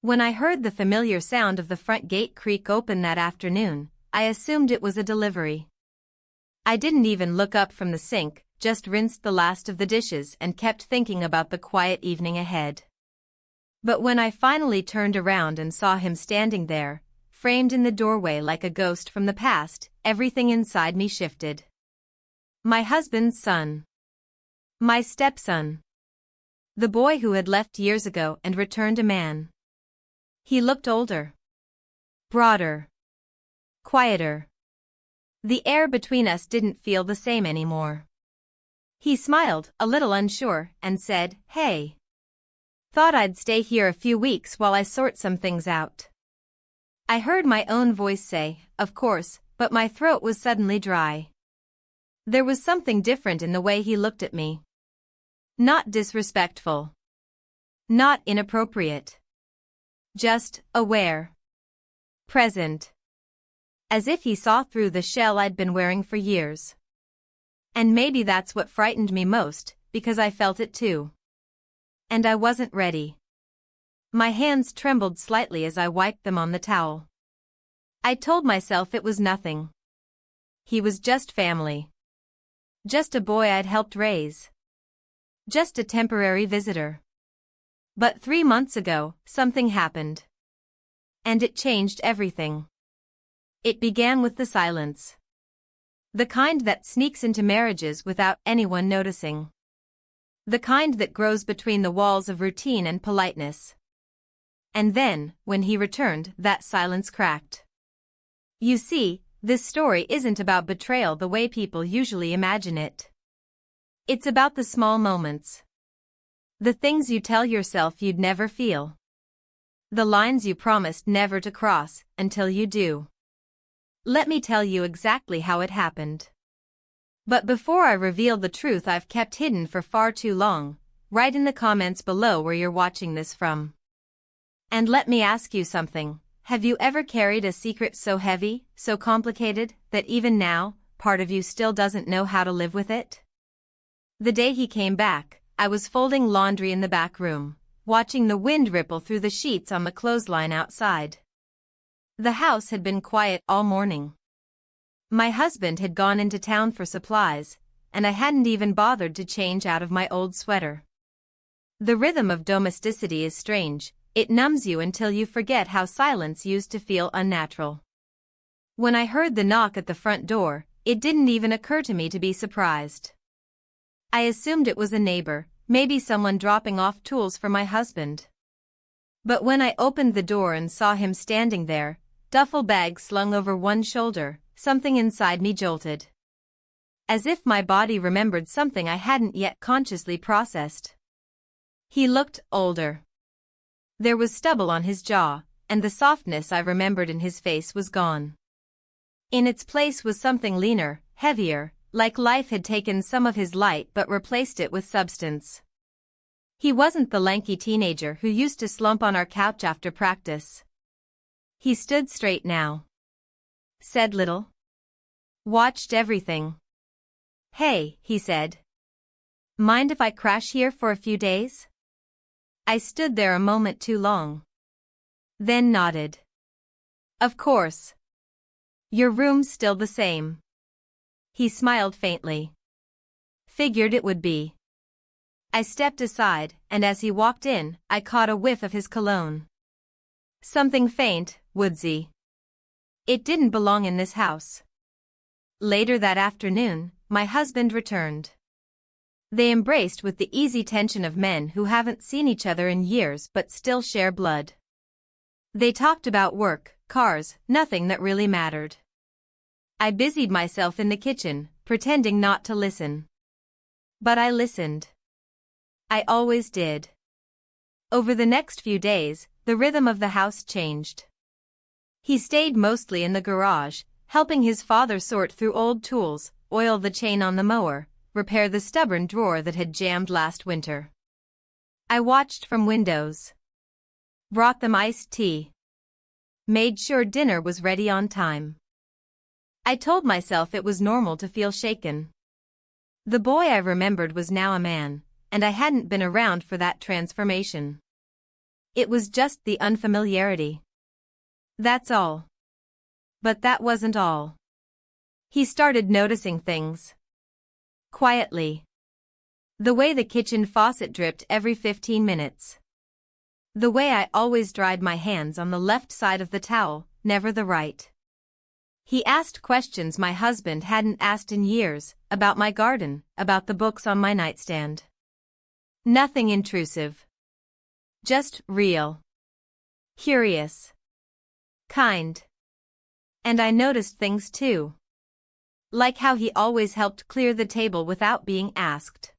When I heard the familiar sound of the front gate creak open that afternoon, I assumed it was a delivery. I didn't even look up from the sink, just rinsed the last of the dishes and kept thinking about the quiet evening ahead. But when I finally turned around and saw him standing there, framed in the doorway like a ghost from the past, everything inside me shifted. My husband's son. My stepson. The boy who had left years ago and returned a man. He looked older. Broader. Quieter. The air between us didn't feel the same anymore. He smiled, a little unsure, and said, "Hey. Thought I'd stay here a few weeks while I sort some things out." I heard my own voice say, "Of course," but my throat was suddenly dry. There was something different in the way he looked at me. Not disrespectful. Not inappropriate. Just aware. Present. As if he saw through the shell I'd been wearing for years. And maybe that's what frightened me most, because I felt it too. And I wasn't ready. My hands trembled slightly as I wiped them on the towel. I told myself it was nothing. He was just family. Just a boy I'd helped raise. Just a temporary visitor. But 3 months ago, something happened. And it changed everything. It began with the silence. The kind that sneaks into marriages without anyone noticing. The kind that grows between the walls of routine and politeness. And then, when he returned, that silence cracked. You see, this story isn't about betrayal the way people usually imagine it. It's about the small moments. The things you tell yourself you'd never feel. The lines you promised never to cross, until you do. Let me tell you exactly how it happened. But before I reveal the truth I've kept hidden for far too long, write in the comments below where you're watching this from. And let me ask you something. Have you ever carried a secret so heavy, so complicated, that even now, part of you still doesn't know how to live with it? The day he came back, I was folding laundry in the back room, watching the wind ripple through the sheets on the clothesline outside. The house had been quiet all morning. My husband had gone into town for supplies, and I hadn't even bothered to change out of my old sweater. The rhythm of domesticity is strange. It numbs you until you forget how silence used to feel unnatural. When I heard the knock at the front door, it didn't even occur to me to be surprised. I assumed it was a neighbor, maybe someone dropping off tools for my husband. But when I opened the door and saw him standing there, duffel bag slung over one shoulder, something inside me jolted. As if my body remembered something I hadn't yet consciously processed. He looked older. There was stubble on his jaw, and the softness I remembered in his face was gone. In its place was something leaner, heavier, like life had taken some of his light but replaced it with substance. He wasn't the lanky teenager who used to slump on our couch after practice. He stood straight now. Said little. Watched everything. "Hey," he said. "Mind if I crash here for a few days?" I stood there a moment too long. Then nodded. "Of course. Your room's still the same." He smiled faintly. "Figured it would be." I stepped aside, and as he walked in, I caught a whiff of his cologne. Something faint, woodsy. It didn't belong in this house. Later that afternoon, my husband returned. They embraced with the easy tension of men who haven't seen each other in years but still share blood. They talked about work, cars, nothing that really mattered. I busied myself in the kitchen, pretending not to listen. But I listened. I always did. Over the next few days, the rhythm of the house changed. He stayed mostly in the garage, helping his father sort through old tools, oil the chain on the mower, repair the stubborn drawer that had jammed last winter. I watched from windows. Brought them iced tea. Made sure dinner was ready on time. I told myself it was normal to feel shaken. The boy I remembered was now a man, and I hadn't been around for that transformation. It was just the unfamiliarity. That's all. But that wasn't all. He started noticing things. Quietly. The way the kitchen faucet dripped every 15 minutes. The way I always dried my hands on the left side of the towel, never the right. He asked questions my husband hadn't asked in years, about my garden, about the books on my nightstand. Nothing intrusive. Just real. Curious. Kind. And I noticed things too. Like how he always helped clear the table without being asked.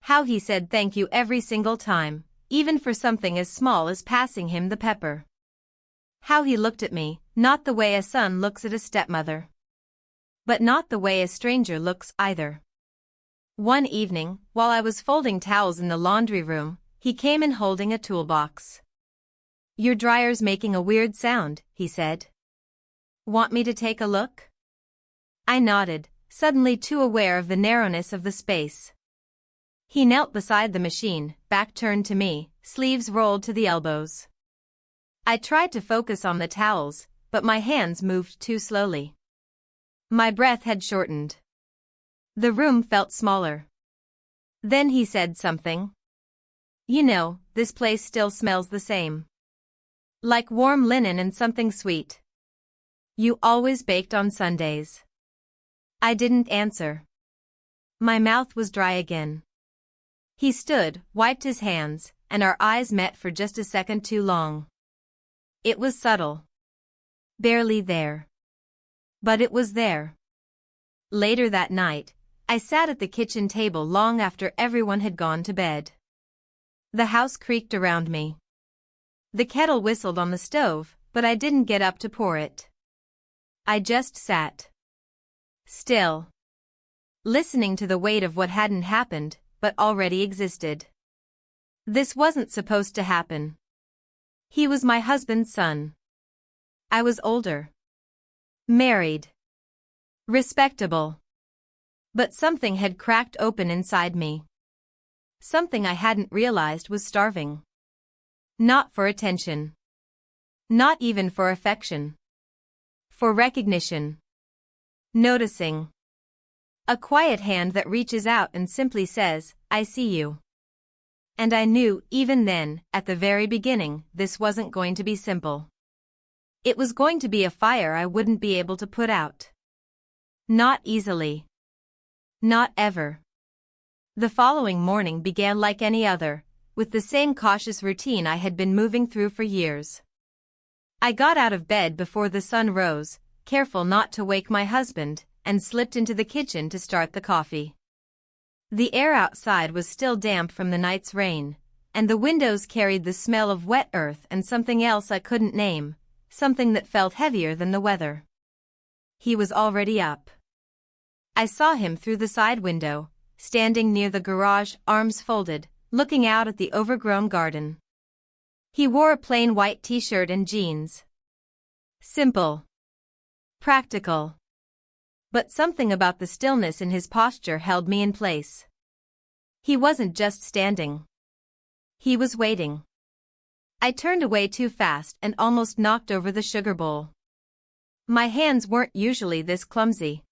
How he said thank you every single time, even for something as small as passing him the pepper. How he looked at me, not the way a son looks at a stepmother. But not the way a stranger looks either. One evening, while I was folding towels in the laundry room, he came in holding a toolbox. "Your dryer's making a weird sound," he said. "Want me to take a look?" I nodded, suddenly too aware of the narrowness of the space. He knelt beside the machine, back turned to me, sleeves rolled to the elbows. I tried to focus on the towels, but my hands moved too slowly. My breath had shortened. The room felt smaller. Then he said something. "You know, this place still smells the same. Like warm linen and something sweet. You always baked on Sundays." I didn't answer. My mouth was dry again. He stood, wiped his hands, and our eyes met for just a second too long. It was subtle. Barely there. But it was there. Later that night, I sat at the kitchen table long after everyone had gone to bed. The house creaked around me. The kettle whistled on the stove, but I didn't get up to pour it. I just sat. Still. Listening to the weight of what hadn't happened, but already existed. This wasn't supposed to happen. He was my husband's son. I was older. Married. Respectable. But something had cracked open inside me. Something I hadn't realized was starving. Not for attention. Not even for affection. For recognition. Noticing. A quiet hand that reaches out and simply says, "I see you." And I knew, even then, at the very beginning, this wasn't going to be simple. It was going to be a fire I wouldn't be able to put out. Not easily. Not ever. The following morning began like any other, with the same cautious routine I had been moving through for years. I got out of bed before the sun rose, careful not to wake my husband, and slipped into the kitchen to start the coffee. The air outside was still damp from the night's rain, and the windows carried the smell of wet earth and something else I couldn't name, something that felt heavier than the weather. He was already up. I saw him through the side window, standing near the garage, arms folded, looking out at the overgrown garden. He wore a plain white t-shirt and jeans. Simple. Practical. But something about the stillness in his posture held me in place. He wasn't just standing. He was waiting. I turned away too fast and almost knocked over the sugar bowl. My hands weren't usually this clumsy.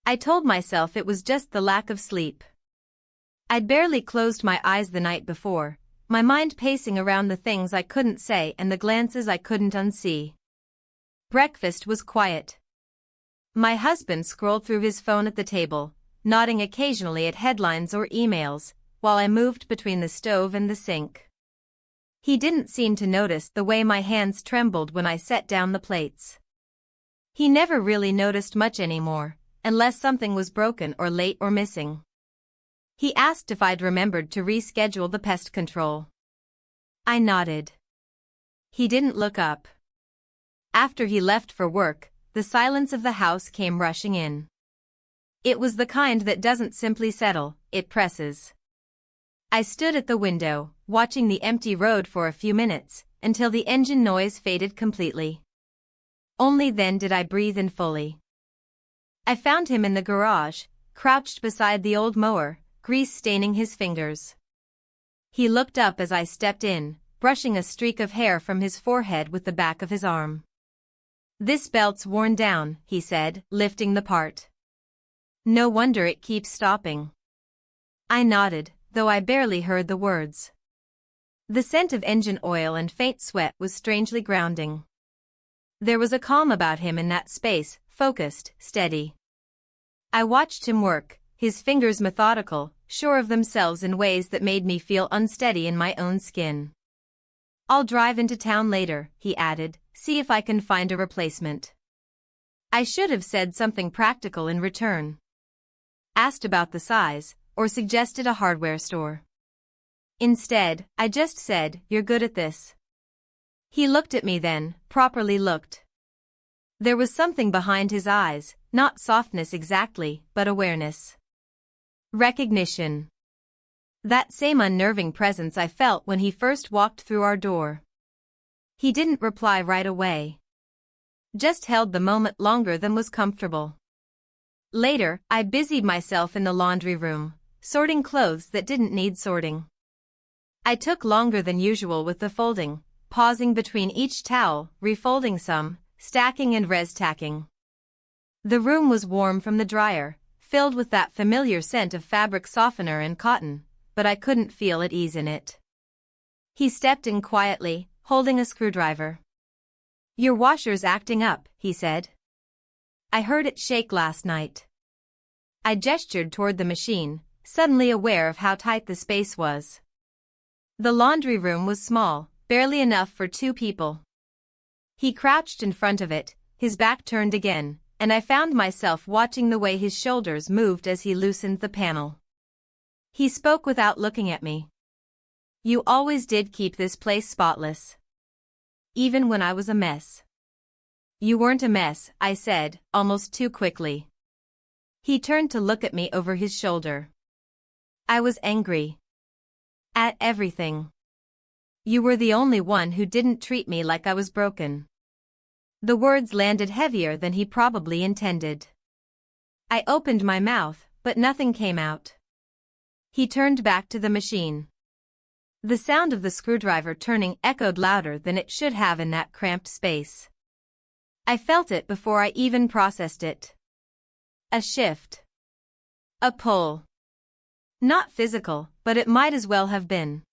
I told myself it was just the lack of sleep. I'd barely closed my eyes the night before, my mind pacing around the things I couldn't say and the glances I couldn't unsee. Breakfast was quiet. My husband scrolled through his phone at the table, nodding occasionally at headlines or emails, while I moved between the stove and the sink. He didn't seem to notice the way my hands trembled when I set down the plates. He never really noticed much anymore, unless something was broken or late or missing. He asked if I'd remembered to reschedule the pest control. I nodded. He didn't look up. After he left for work, the silence of the house came rushing in. It was the kind that doesn't simply settle, it presses. I stood at the window, watching the empty road for a few minutes, until the engine noise faded completely. Only then did I breathe in fully. I found him in the garage, crouched beside the old mower, grease staining his fingers. He looked up as I stepped in, brushing a streak of hair from his forehead with the back of his arm. "This belt's worn down," he said, lifting the part. "No wonder it keeps stopping." I nodded, though I barely heard the words. The scent of engine oil and faint sweat was strangely grounding. There was a calm about him in that space, focused, steady. I watched him work, his fingers methodical, sure of themselves in ways that made me feel unsteady in my own skin. "I'll drive into town later," he added, "see if I can find a replacement." I should have said something practical in return. Asked about the size, or suggested a hardware store. Instead, I just said, "You're good at this." He looked at me then, properly looked. There was something behind his eyes, not softness exactly, but awareness. Recognition. That same unnerving presence I felt when he first walked through our door. He didn't reply right away. Just held the moment longer than was comfortable. Later, I busied myself in the laundry room, sorting clothes that didn't need sorting. I took longer than usual with the folding, pausing between each towel, refolding some, stacking and res-tacking. The room was warm from the dryer, filled with that familiar scent of fabric softener and cotton, but I couldn't feel at ease in it. He stepped in quietly, holding a screwdriver. "Your washer's acting up," he said. "I heard it shake last night." I gestured toward the machine, suddenly aware of how tight the space was. The laundry room was small, barely enough for 2 people. He crouched in front of it, his back turned again, and I found myself watching the way his shoulders moved as he loosened the panel. He spoke without looking at me. "You always did keep this place spotless. Even when I was a mess." "You weren't a mess," I said, almost too quickly. He turned to look at me over his shoulder. I was angry. At everything. "You were the only one who didn't treat me like I was broken." The words landed heavier than he probably intended. I opened my mouth, but nothing came out. He turned back to the machine. The sound of the screwdriver turning echoed louder than it should have in that cramped space. I felt it before I even processed it. A shift. A pull. Not physical, but it might as well have been.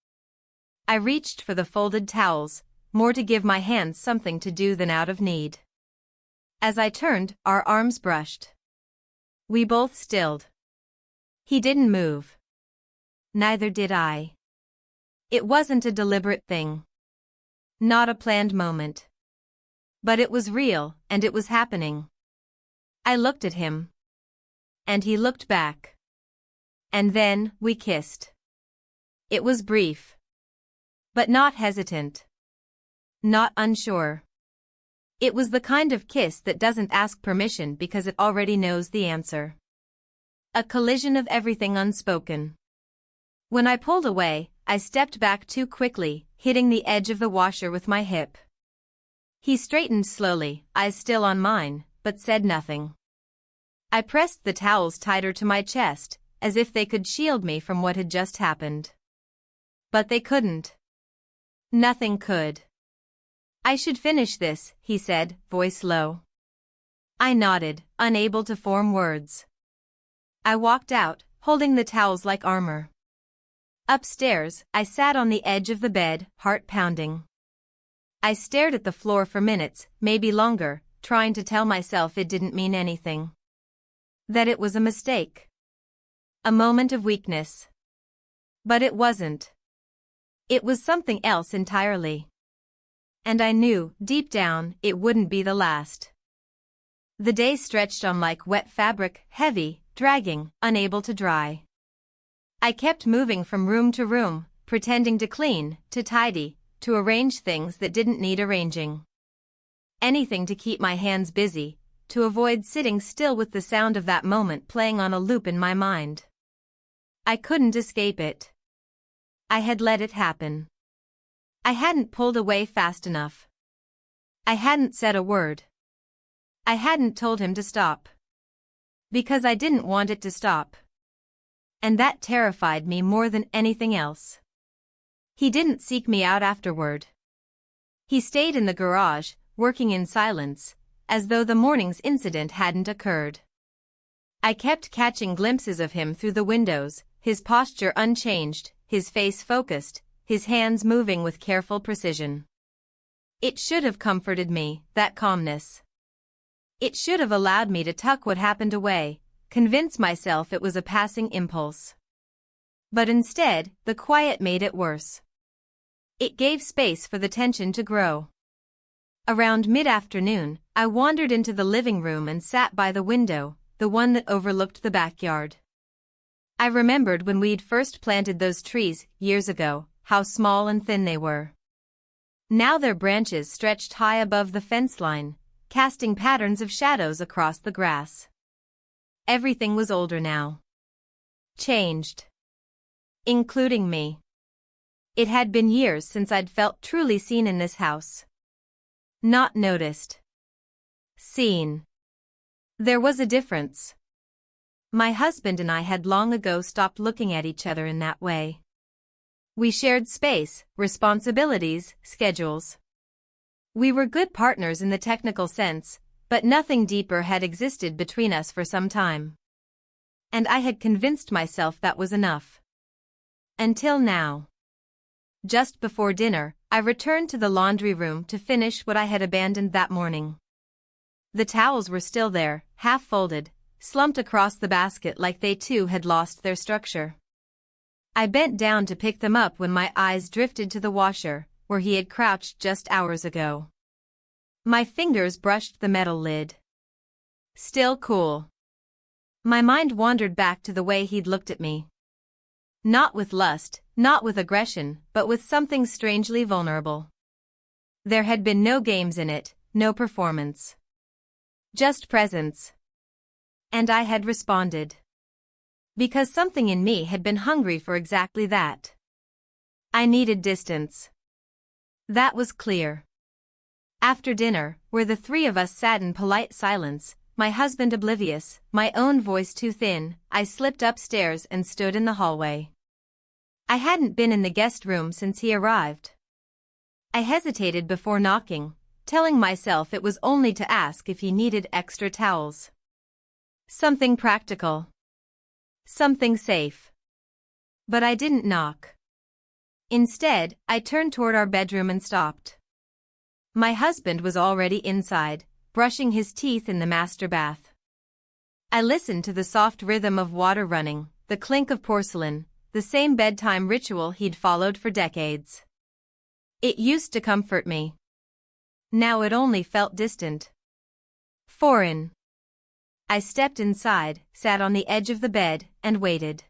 I reached for the folded towels, more to give my hands something to do than out of need. As I turned, our arms brushed. We both stilled. He didn't move. Neither did I. It wasn't a deliberate thing. Not a planned moment. But it was real, and it was happening. I looked at him. And he looked back. And then, we kissed. It was brief. But not hesitant. Not unsure. It was the kind of kiss that doesn't ask permission because it already knows the answer. A collision of everything unspoken. When I pulled away, I stepped back too quickly, hitting the edge of the washer with my hip. He straightened slowly, eyes still on mine, but said nothing. I pressed the towels tighter to my chest, as if they could shield me from what had just happened. But they couldn't. Nothing could. "I should finish this," he said, voice low. I nodded, unable to form words. I walked out, holding the towels like armor. Upstairs, I sat on the edge of the bed, heart pounding. I stared at the floor for minutes, maybe longer, trying to tell myself it didn't mean anything. That it was a mistake. A moment of weakness. But it wasn't. It was something else entirely. And I knew, deep down, it wouldn't be the last. The day stretched on like wet fabric, heavy, dragging, unable to dry. I kept moving from room to room, pretending to clean, to tidy, to arrange things that didn't need arranging. Anything to keep my hands busy, to avoid sitting still with the sound of that moment playing on a loop in my mind. I couldn't escape it. I had let it happen. I hadn't pulled away fast enough. I hadn't said a word. I hadn't told him to stop. Because I didn't want it to stop. And that terrified me more than anything else. He didn't seek me out afterward. He stayed in the garage, working in silence, as though the morning's incident hadn't occurred. I kept catching glimpses of him through the windows, his posture unchanged, his face focused, his hands moving with careful precision. It should have comforted me, that calmness. It should have allowed me to tuck what happened away, convince myself it was a passing impulse. But instead, the quiet made it worse. It gave space for the tension to grow. Around mid-afternoon, I wandered into the living room and sat by the window, the one that overlooked the backyard. I remembered when we'd first planted those trees, years ago, how small and thin they were. Now their branches stretched high above the fence line, casting patterns of shadows across the grass. Everything was older now. Changed. Including me. It had been years since I'd felt truly seen in this house. Not noticed. Seen. There was a difference. My husband and I had long ago stopped looking at each other in that way. We shared space, responsibilities, schedules. We were good partners in the technical sense, but nothing deeper had existed between us for some time. And I had convinced myself that was enough. Until now. Just before dinner, I returned to the laundry room to finish what I had abandoned that morning. The towels were still there, half-folded, slumped across the basket like they too had lost their structure. I bent down to pick them up when my eyes drifted to the washer, where he had crouched just hours ago. My fingers brushed the metal lid. Still cool. My mind wandered back to the way he'd looked at me. Not with lust, not with aggression, but with something strangely vulnerable. There had been no games in it, no performance. Just presence. And I had responded. Because something in me had been hungry for exactly that. I needed distance. That was clear. After dinner, where the three of us sat in polite silence, my husband oblivious, my own voice too thin, I slipped upstairs and stood in the hallway. I hadn't been in the guest room since he arrived. I hesitated before knocking, telling myself it was only to ask if he needed extra towels. Something practical. Something safe. But I didn't knock. Instead, I turned toward our bedroom and stopped. My husband was already inside, brushing his teeth in the master bath. I listened to the soft rhythm of water running, the clink of porcelain, the same bedtime ritual he'd followed for decades. It used to comfort me. Now it only felt distant. Foreign. I stepped inside, sat on the edge of the bed, and waited.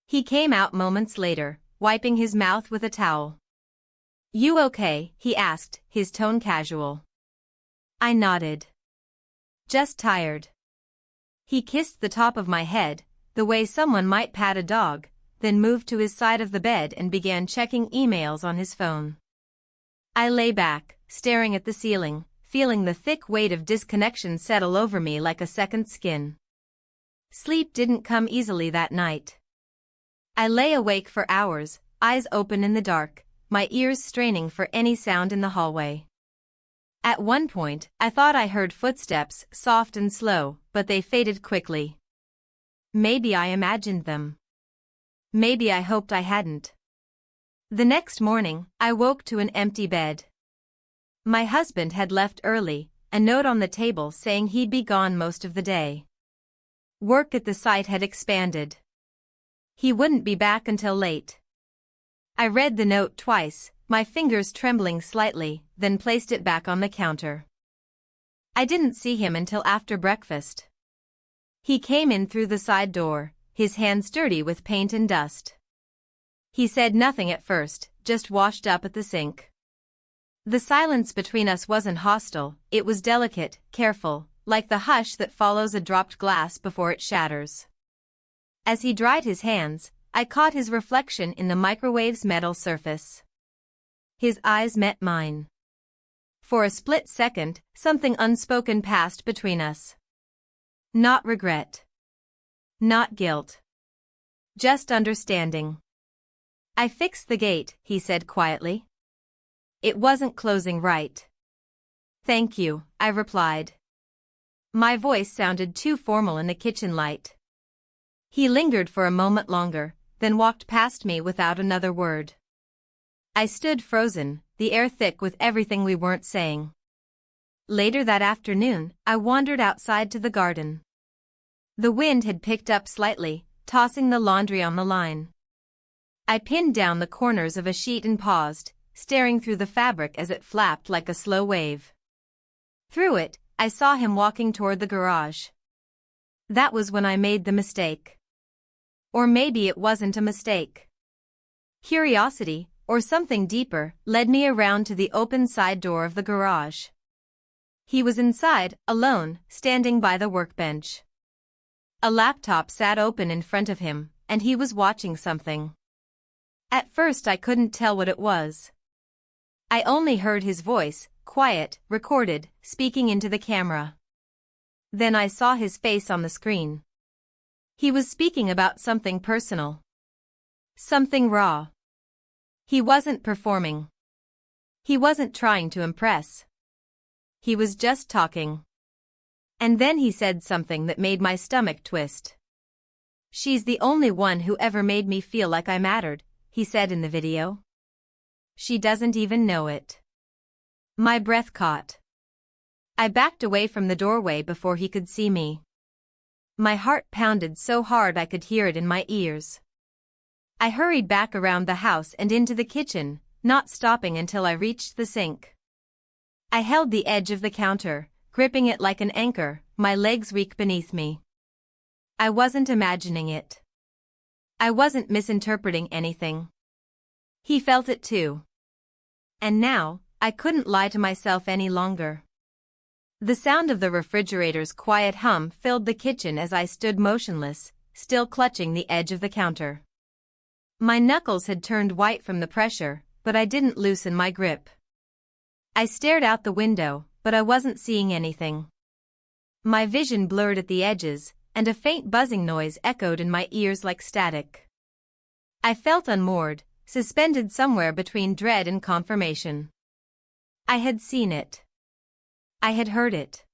He came out moments later, wiping his mouth with a towel. "You okay?" he asked, his tone casual. I nodded. "Just tired." He kissed the top of my head, the way someone might pat a dog, then moved to his side of the bed and began checking emails on his phone. I lay back, staring at the ceiling, feeling the thick weight of disconnection settle over me like a second skin. Sleep didn't come easily that night. I lay awake for hours, eyes open in the dark, my ears straining for any sound in the hallway. At one point, I thought I heard footsteps, soft and slow, but they faded quickly. Maybe I imagined them. Maybe I hoped I hadn't. The next morning, I woke to an empty bed. My husband had left early, a note on the table saying he'd be gone most of the day. Work at the site had expanded. He wouldn't be back until late. I read the note twice, my fingers trembling slightly, then placed it back on the counter. I didn't see him until after breakfast. He came in through the side door, his hands dirty with paint and dust. He said nothing at first, just washed up at the sink. The silence between us wasn't hostile, it was delicate, careful, like the hush that follows a dropped glass before it shatters. As he dried his hands, I caught his reflection in the microwave's metal surface. His eyes met mine. For a split second, something unspoken passed between us. Not regret. Not guilt. Just understanding. I fixed the gate, he said quietly. It wasn't closing right. Thank you, I replied. My voice sounded too formal in the kitchen light. He lingered for a moment longer, then walked past me without another word. I stood frozen, the air thick with everything we weren't saying. Later that afternoon, I wandered outside to the garden. The wind had picked up slightly, tossing the laundry on the line. I pinned down the corners of a sheet and paused, staring through the fabric as it flapped like a slow wave. Through it, I saw him walking toward the garage. That was when I made the mistake. Or maybe it wasn't a mistake. Curiosity, or something deeper, led me around to the open side door of the garage. He was inside, alone, standing by the workbench. A laptop sat open in front of him, and he was watching something. At first I couldn't tell what it was. I only heard his voice, quiet, recorded, speaking into the camera. Then I saw his face on the screen. He was speaking about something personal. Something raw. He wasn't performing. He wasn't trying to impress. He was just talking. And then he said something that made my stomach twist. "She's the only one who ever made me feel like I mattered," he said in the video. "She doesn't even know it." My breath caught. I backed away from the doorway before he could see me. My heart pounded so hard I could hear it in my ears. I hurried back around the house and into the kitchen, not stopping until I reached the sink. I held the edge of the counter, gripping it like an anchor, my legs weak beneath me. I wasn't imagining it. I wasn't misinterpreting anything. He felt it too. And now, I couldn't lie to myself any longer. The sound of the refrigerator's quiet hum filled the kitchen as I stood motionless, still clutching the edge of the counter. My knuckles had turned white from the pressure, but I didn't loosen my grip. I stared out the window, but I wasn't seeing anything. My vision blurred at the edges, and a faint buzzing noise echoed in my ears like static. I felt unmoored, suspended somewhere between dread and confirmation. I had seen it. I had heard it.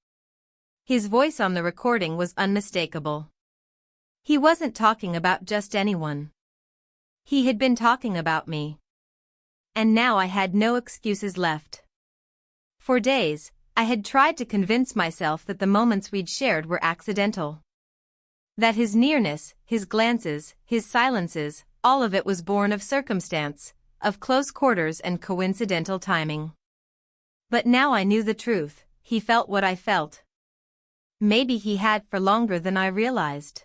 His voice on the recording was unmistakable. He wasn't talking about just anyone. He had been talking about me. And now I had no excuses left. For days, I had tried to convince myself that the moments we'd shared were accidental. That his nearness, his glances, his silences, all of it was born of circumstance, of close quarters and coincidental timing. But now I knew the truth, he felt what I felt. Maybe he had for longer than I realized.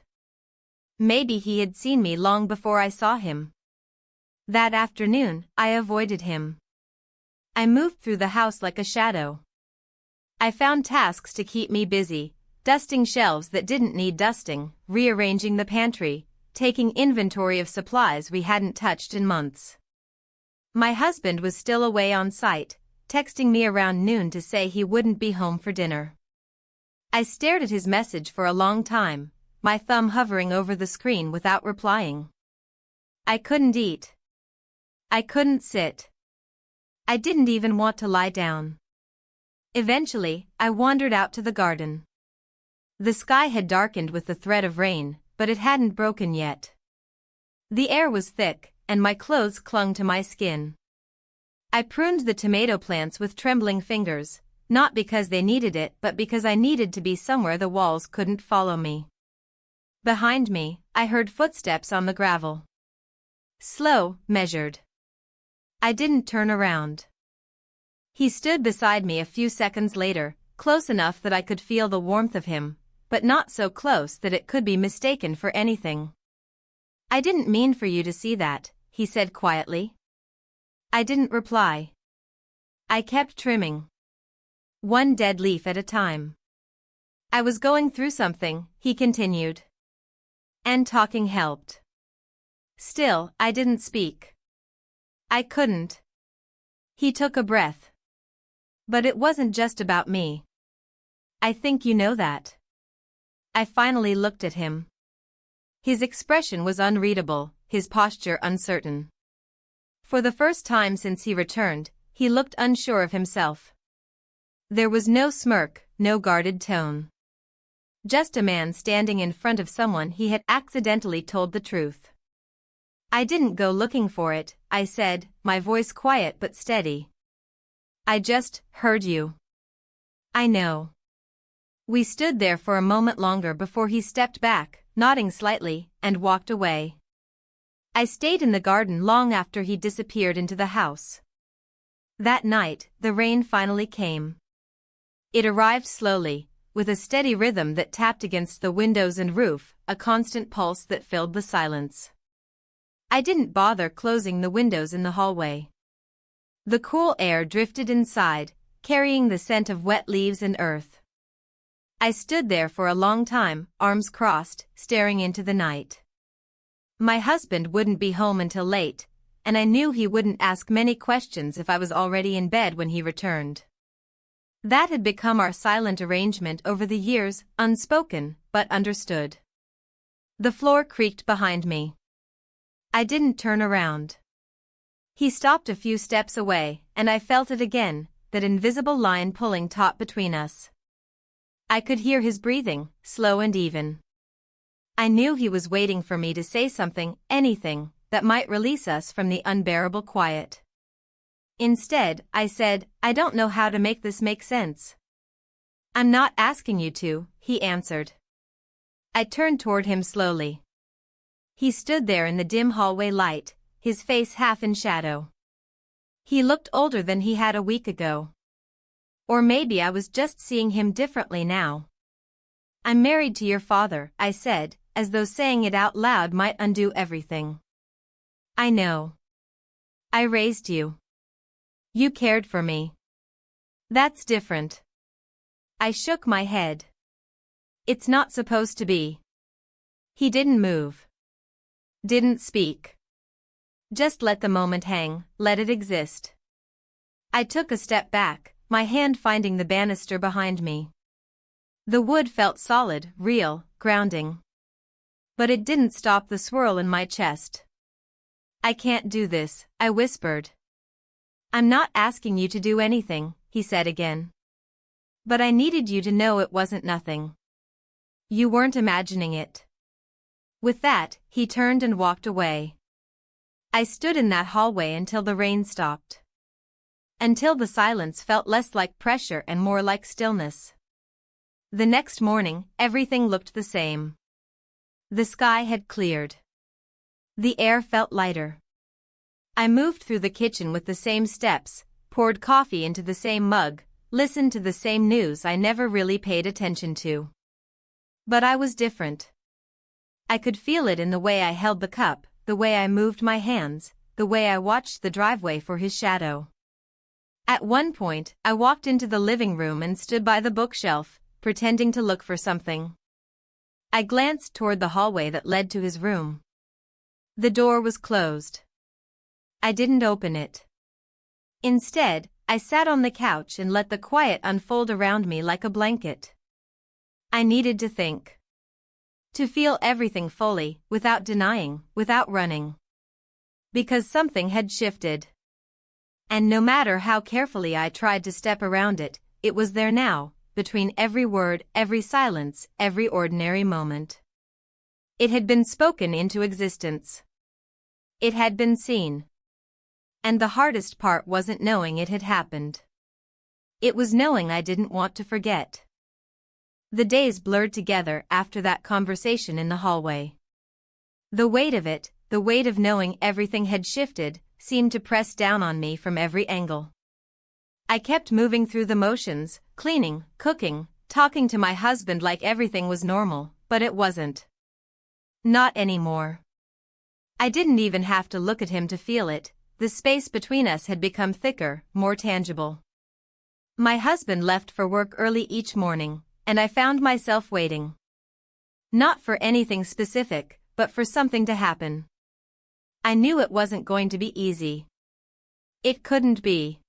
Maybe he had seen me long before I saw him. That afternoon, I avoided him. I moved through the house like a shadow. I found tasks to keep me busy, dusting shelves that didn't need dusting, rearranging the pantry, taking inventory of supplies we hadn't touched in months. My husband was still away on site, texting me around noon to say he wouldn't be home for dinner. I stared at his message for a long time, my thumb hovering over the screen without replying. I couldn't eat. I couldn't sit. I didn't even want to lie down. Eventually, I wandered out to the garden. The sky had darkened with the threat of rain, but it hadn't broken yet. The air was thick, and my clothes clung to my skin. I pruned the tomato plants with trembling fingers, not because they needed it but because I needed to be somewhere the walls couldn't follow me. Behind me, I heard footsteps on the gravel. Slow, measured. I didn't turn around. He stood beside me a few seconds later, close enough that I could feel the warmth of him, but not so close that it could be mistaken for anything. "I didn't mean for you to see that," he said quietly. I didn't reply. I kept trimming. One dead leaf at a time. "I was going through something," he continued. And talking helped. Still, I didn't speak. I couldn't. He took a breath. "But it wasn't just about me. I think you know that." I finally looked at him. His expression was unreadable, his posture uncertain. For the first time since he returned, he looked unsure of himself. There was no smirk, no guarded tone. Just a man standing in front of someone he had accidentally told the truth. "I didn't go looking for it," I said, my voice quiet but steady. "I just heard you." "I know." We stood there for a moment longer before he stepped back, nodding slightly, and walked away. I stayed in the garden long after he disappeared into the house. That night, the rain finally came. It arrived slowly, with a steady rhythm that tapped against the windows and roof, a constant pulse that filled the silence. I didn't bother closing the windows in the hallway. The cool air drifted inside, carrying the scent of wet leaves and earth. I stood there for a long time, arms crossed, staring into the night. My husband wouldn't be home until late, and I knew he wouldn't ask many questions if I was already in bed when he returned. That had become our silent arrangement over the years, unspoken, but understood. The floor creaked behind me. I didn't turn around. He stopped a few steps away, and I felt it again, that invisible line pulling taut between us. I could hear his breathing, slow and even. I knew he was waiting for me to say something, anything, that might release us from the unbearable quiet. Instead, I said, "I don't know how to make this make sense." "I'm not asking you to," he answered. I turned toward him slowly. He stood there in the dim hallway light, his face half in shadow. He looked older than he had a week ago. Or maybe I was just seeing him differently now. "I'm married to your father," I said, as though saying it out loud might undo everything. "I know. I raised you. You cared for me. That's different." I shook my head. "It's not supposed to be." He didn't move. Didn't speak. Just let the moment hang, let it exist. I took a step back, my hand finding the banister behind me. The wood felt solid, real, grounding. But it didn't stop the swirl in my chest. "I can't do this," I whispered. "I'm not asking you to do anything," he said again. "But I needed you to know it wasn't nothing. You weren't imagining it." With that, he turned and walked away. I stood in that hallway until the rain stopped. Until the silence felt less like pressure and more like stillness. The next morning, everything looked the same. The sky had cleared. The air felt lighter. I moved through the kitchen with the same steps, poured coffee into the same mug, listened to the same news I never really paid attention to. But I was different. I could feel it in the way I held the cup, the way I moved my hands, the way I watched the driveway for his shadow. At one point, I walked into the living room and stood by the bookshelf, pretending to look for something. I glanced toward the hallway that led to his room. The door was closed. I didn't open it. Instead, I sat on the couch and let the quiet unfold around me like a blanket. I needed to think. To feel everything fully, without denying, without running. Because something had shifted. And no matter how carefully I tried to step around it, it was there now, between every word, every silence, every ordinary moment. It had been spoken into existence. It had been seen. And the hardest part wasn't knowing it had happened. It was knowing I didn't want to forget. The days blurred together after that conversation in the hallway. The weight of it, the weight of knowing everything had shifted, seemed to press down on me from every angle. I kept moving through the motions, cleaning, cooking, talking to my husband like everything was normal, but it wasn't. Not anymore. I didn't even have to look at him to feel it. The space between us had become thicker, more tangible. My husband left for work early each morning, and I found myself waiting. Not for anything specific, but for something to happen. I knew it wasn't going to be easy. It couldn't be.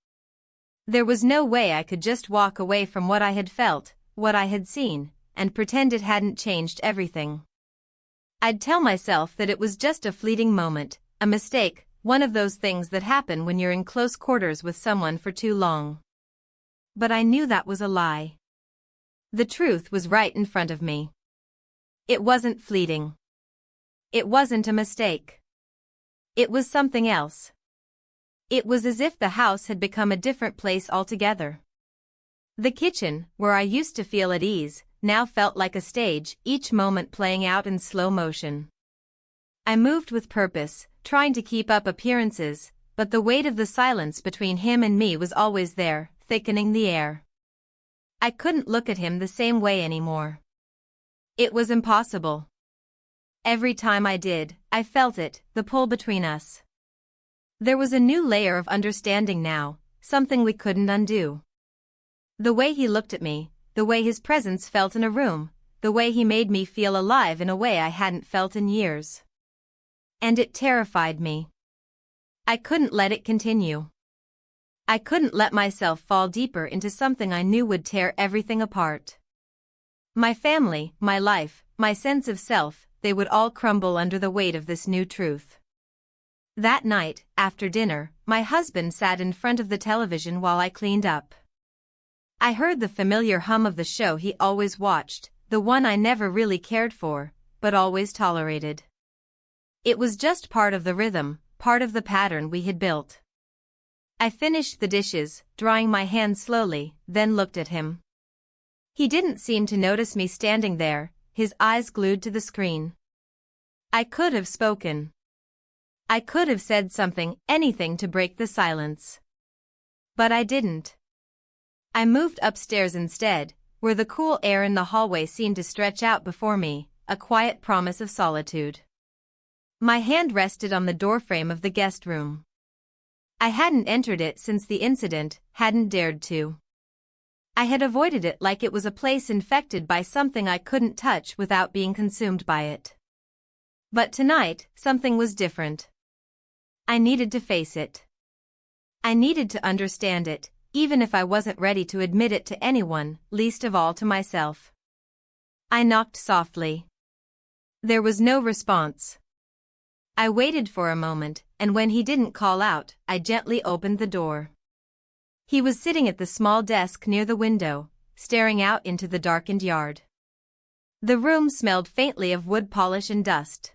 There was no way I could just walk away from what I had felt, what I had seen, and pretend it hadn't changed everything. I'd tell myself that it was just a fleeting moment, a mistake, one of those things that happen when you're in close quarters with someone for too long. But I knew that was a lie. The truth was right in front of me. It wasn't fleeting. It wasn't a mistake. It was something else. It was as if the house had become a different place altogether. The kitchen, where I used to feel at ease, now felt like a stage, each moment playing out in slow motion. I moved with purpose, trying to keep up appearances, but the weight of the silence between him and me was always there, thickening the air. I couldn't look at him the same way anymore. It was impossible. Every time I did, I felt it, the pull between us. There was a new layer of understanding now, something we couldn't undo. The way he looked at me, the way his presence felt in a room, the way he made me feel alive in a way I hadn't felt in years. And it terrified me. I couldn't let it continue. I couldn't let myself fall deeper into something I knew would tear everything apart. My family, my life, my sense of self, they would all crumble under the weight of this new truth. That night, after dinner, my husband sat in front of the television while I cleaned up. I heard the familiar hum of the show he always watched, the one I never really cared for, but always tolerated. It was just part of the rhythm, part of the pattern we had built. I finished the dishes, drying my hands slowly, then looked at him. He didn't seem to notice me standing there, his eyes glued to the screen. I could have spoken. I could have said something, anything to break the silence. But I didn't. I moved upstairs instead, where the cool air in the hallway seemed to stretch out before me, a quiet promise of solitude. My hand rested on the doorframe of the guest room. I hadn't entered it since the incident, hadn't dared to. I had avoided it like it was a place infected by something I couldn't touch without being consumed by it. But tonight, something was different. I needed to face it. I needed to understand it, even if I wasn't ready to admit it to anyone, least of all to myself. I knocked softly. There was no response. I waited for a moment, and when he didn't call out, I gently opened the door. He was sitting at the small desk near the window, staring out into the darkened yard. The room smelled faintly of wood polish and dust.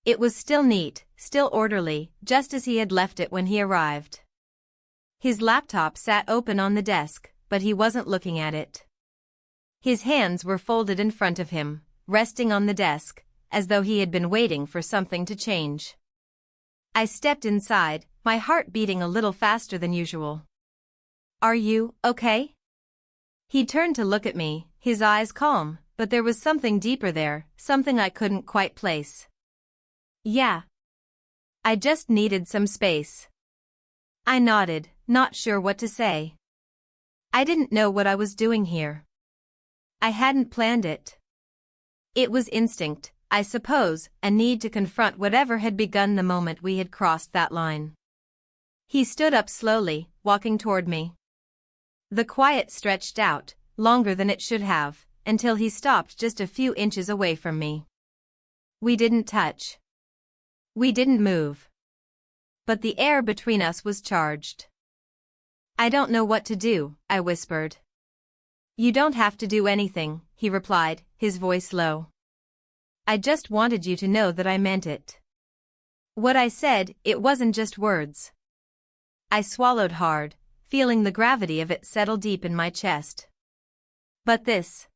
It was still neat, still orderly, just as he had left it when he arrived. His laptop sat open on the desk, but he wasn't looking at it. His hands were folded in front of him, resting on the desk, as though he had been waiting for something to change. I stepped inside, my heart beating a little faster than usual. "Are you okay?" He turned to look at me, his eyes calm, but there was something deeper there, something I couldn't quite place. "Yeah. I just needed some space." I nodded, not sure what to say. I didn't know what I was doing here. I hadn't planned it. It was instinct, I suppose, a need to confront whatever had begun the moment we had crossed that line. He stood up slowly, walking toward me. The quiet stretched out, longer than it should have, until he stopped just a few inches away from me. We didn't touch. We didn't move. But the air between us was charged. "I don't know what to do," I whispered. "You don't have to do anything," he replied, his voice low. "I just wanted you to know that I meant it." What I said, it wasn't just words. I swallowed hard, feeling the gravity of it settle deep in my chest. "But this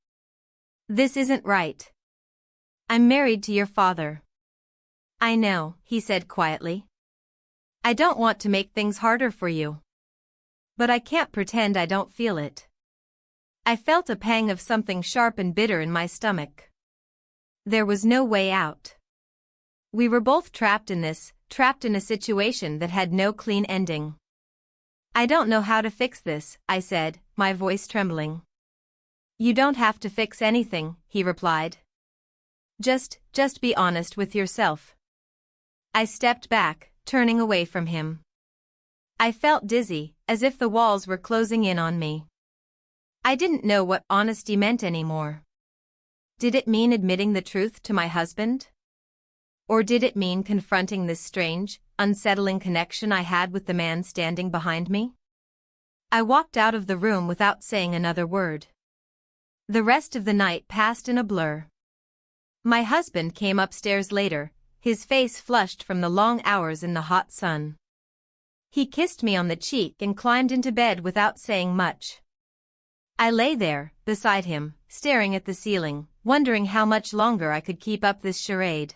isn't right. I'm married to your father." "I know," he said quietly. "I don't want to make things harder for you. But I can't pretend I don't feel it." I felt a pang of something sharp and bitter in my stomach. There was no way out. We were both trapped in a situation that had no clean ending. "I don't know how to fix this," I said, my voice trembling. "You don't have to fix anything," he replied. Just be honest with yourself." I stepped back, turning away from him. I felt dizzy, as if the walls were closing in on me. I didn't know what honesty meant anymore. Did it mean admitting the truth to my husband? Or did it mean confronting this strange, unsettling connection I had with the man standing behind me? I walked out of the room without saying another word. The rest of the night passed in a blur. My husband came upstairs later, his face flushed from the long hours in the hot sun. He kissed me on the cheek and climbed into bed without saying much. I lay there, beside him, staring at the ceiling, wondering how much longer I could keep up this charade.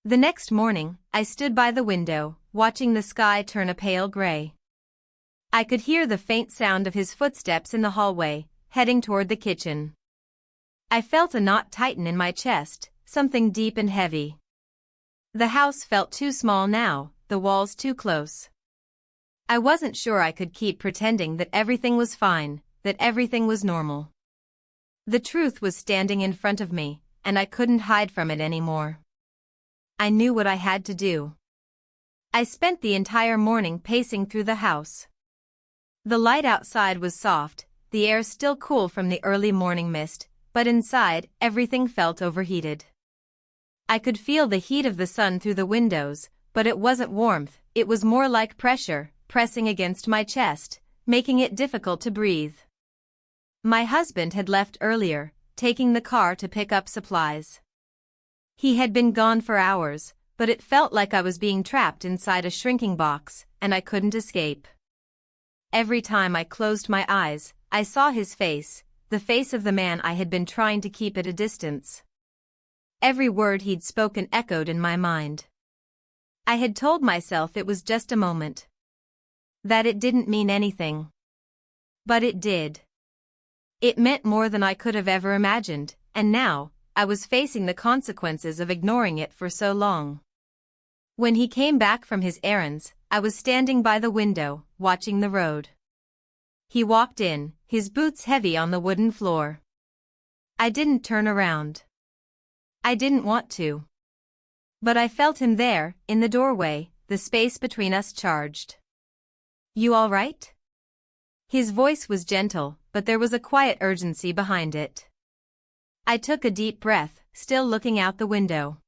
The next morning, I stood by the window, watching the sky turn a pale gray. I could hear the faint sound of his footsteps in the hallway, heading toward the kitchen. I felt a knot tighten in my chest, something deep and heavy. The house felt too small now, the walls too close. I wasn't sure I could keep pretending that everything was fine, that everything was normal. The truth was standing in front of me, and I couldn't hide from it anymore. I knew what I had to do. I spent the entire morning pacing through the house. The light outside was soft, the air still cool from the early morning mist, but inside, everything felt overheated. I could feel the heat of the sun through the windows, but it wasn't warmth, it was more like pressure, pressing against my chest, making it difficult to breathe. My husband had left earlier, taking the car to pick up supplies. He had been gone for hours, but it felt like I was being trapped inside a shrinking box, and I couldn't escape. Every time I closed my eyes, I saw his face, the face of the man I had been trying to keep at a distance. Every word he'd spoken echoed in my mind. I had told myself it was just a moment. That it didn't mean anything. But it did. It meant more than I could have ever imagined, and now, I was facing the consequences of ignoring it for so long. When he came back from his errands, I was standing by the window, watching the road. He walked in, his boots heavy on the wooden floor. I didn't turn around. I didn't want to. But I felt him there, in the doorway, the space between us charged. "You all right?" His voice was gentle, but there was a quiet urgency behind it. I took a deep breath, still looking out the window.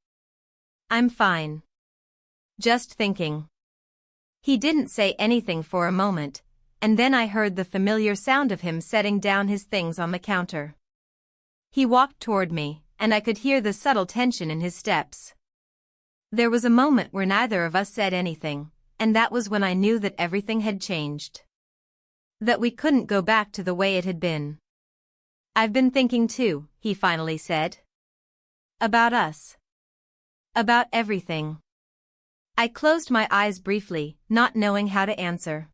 "I'm fine. Just thinking." He didn't say anything for a moment, and then I heard the familiar sound of him setting down his things on the counter. He walked toward me, and I could hear the subtle tension in his steps. There was a moment where neither of us said anything, and that was when I knew that everything had changed. That we couldn't go back to the way it had been. "I've been thinking too," he finally said. "About us. About everything." I closed my eyes briefly, not knowing how to answer.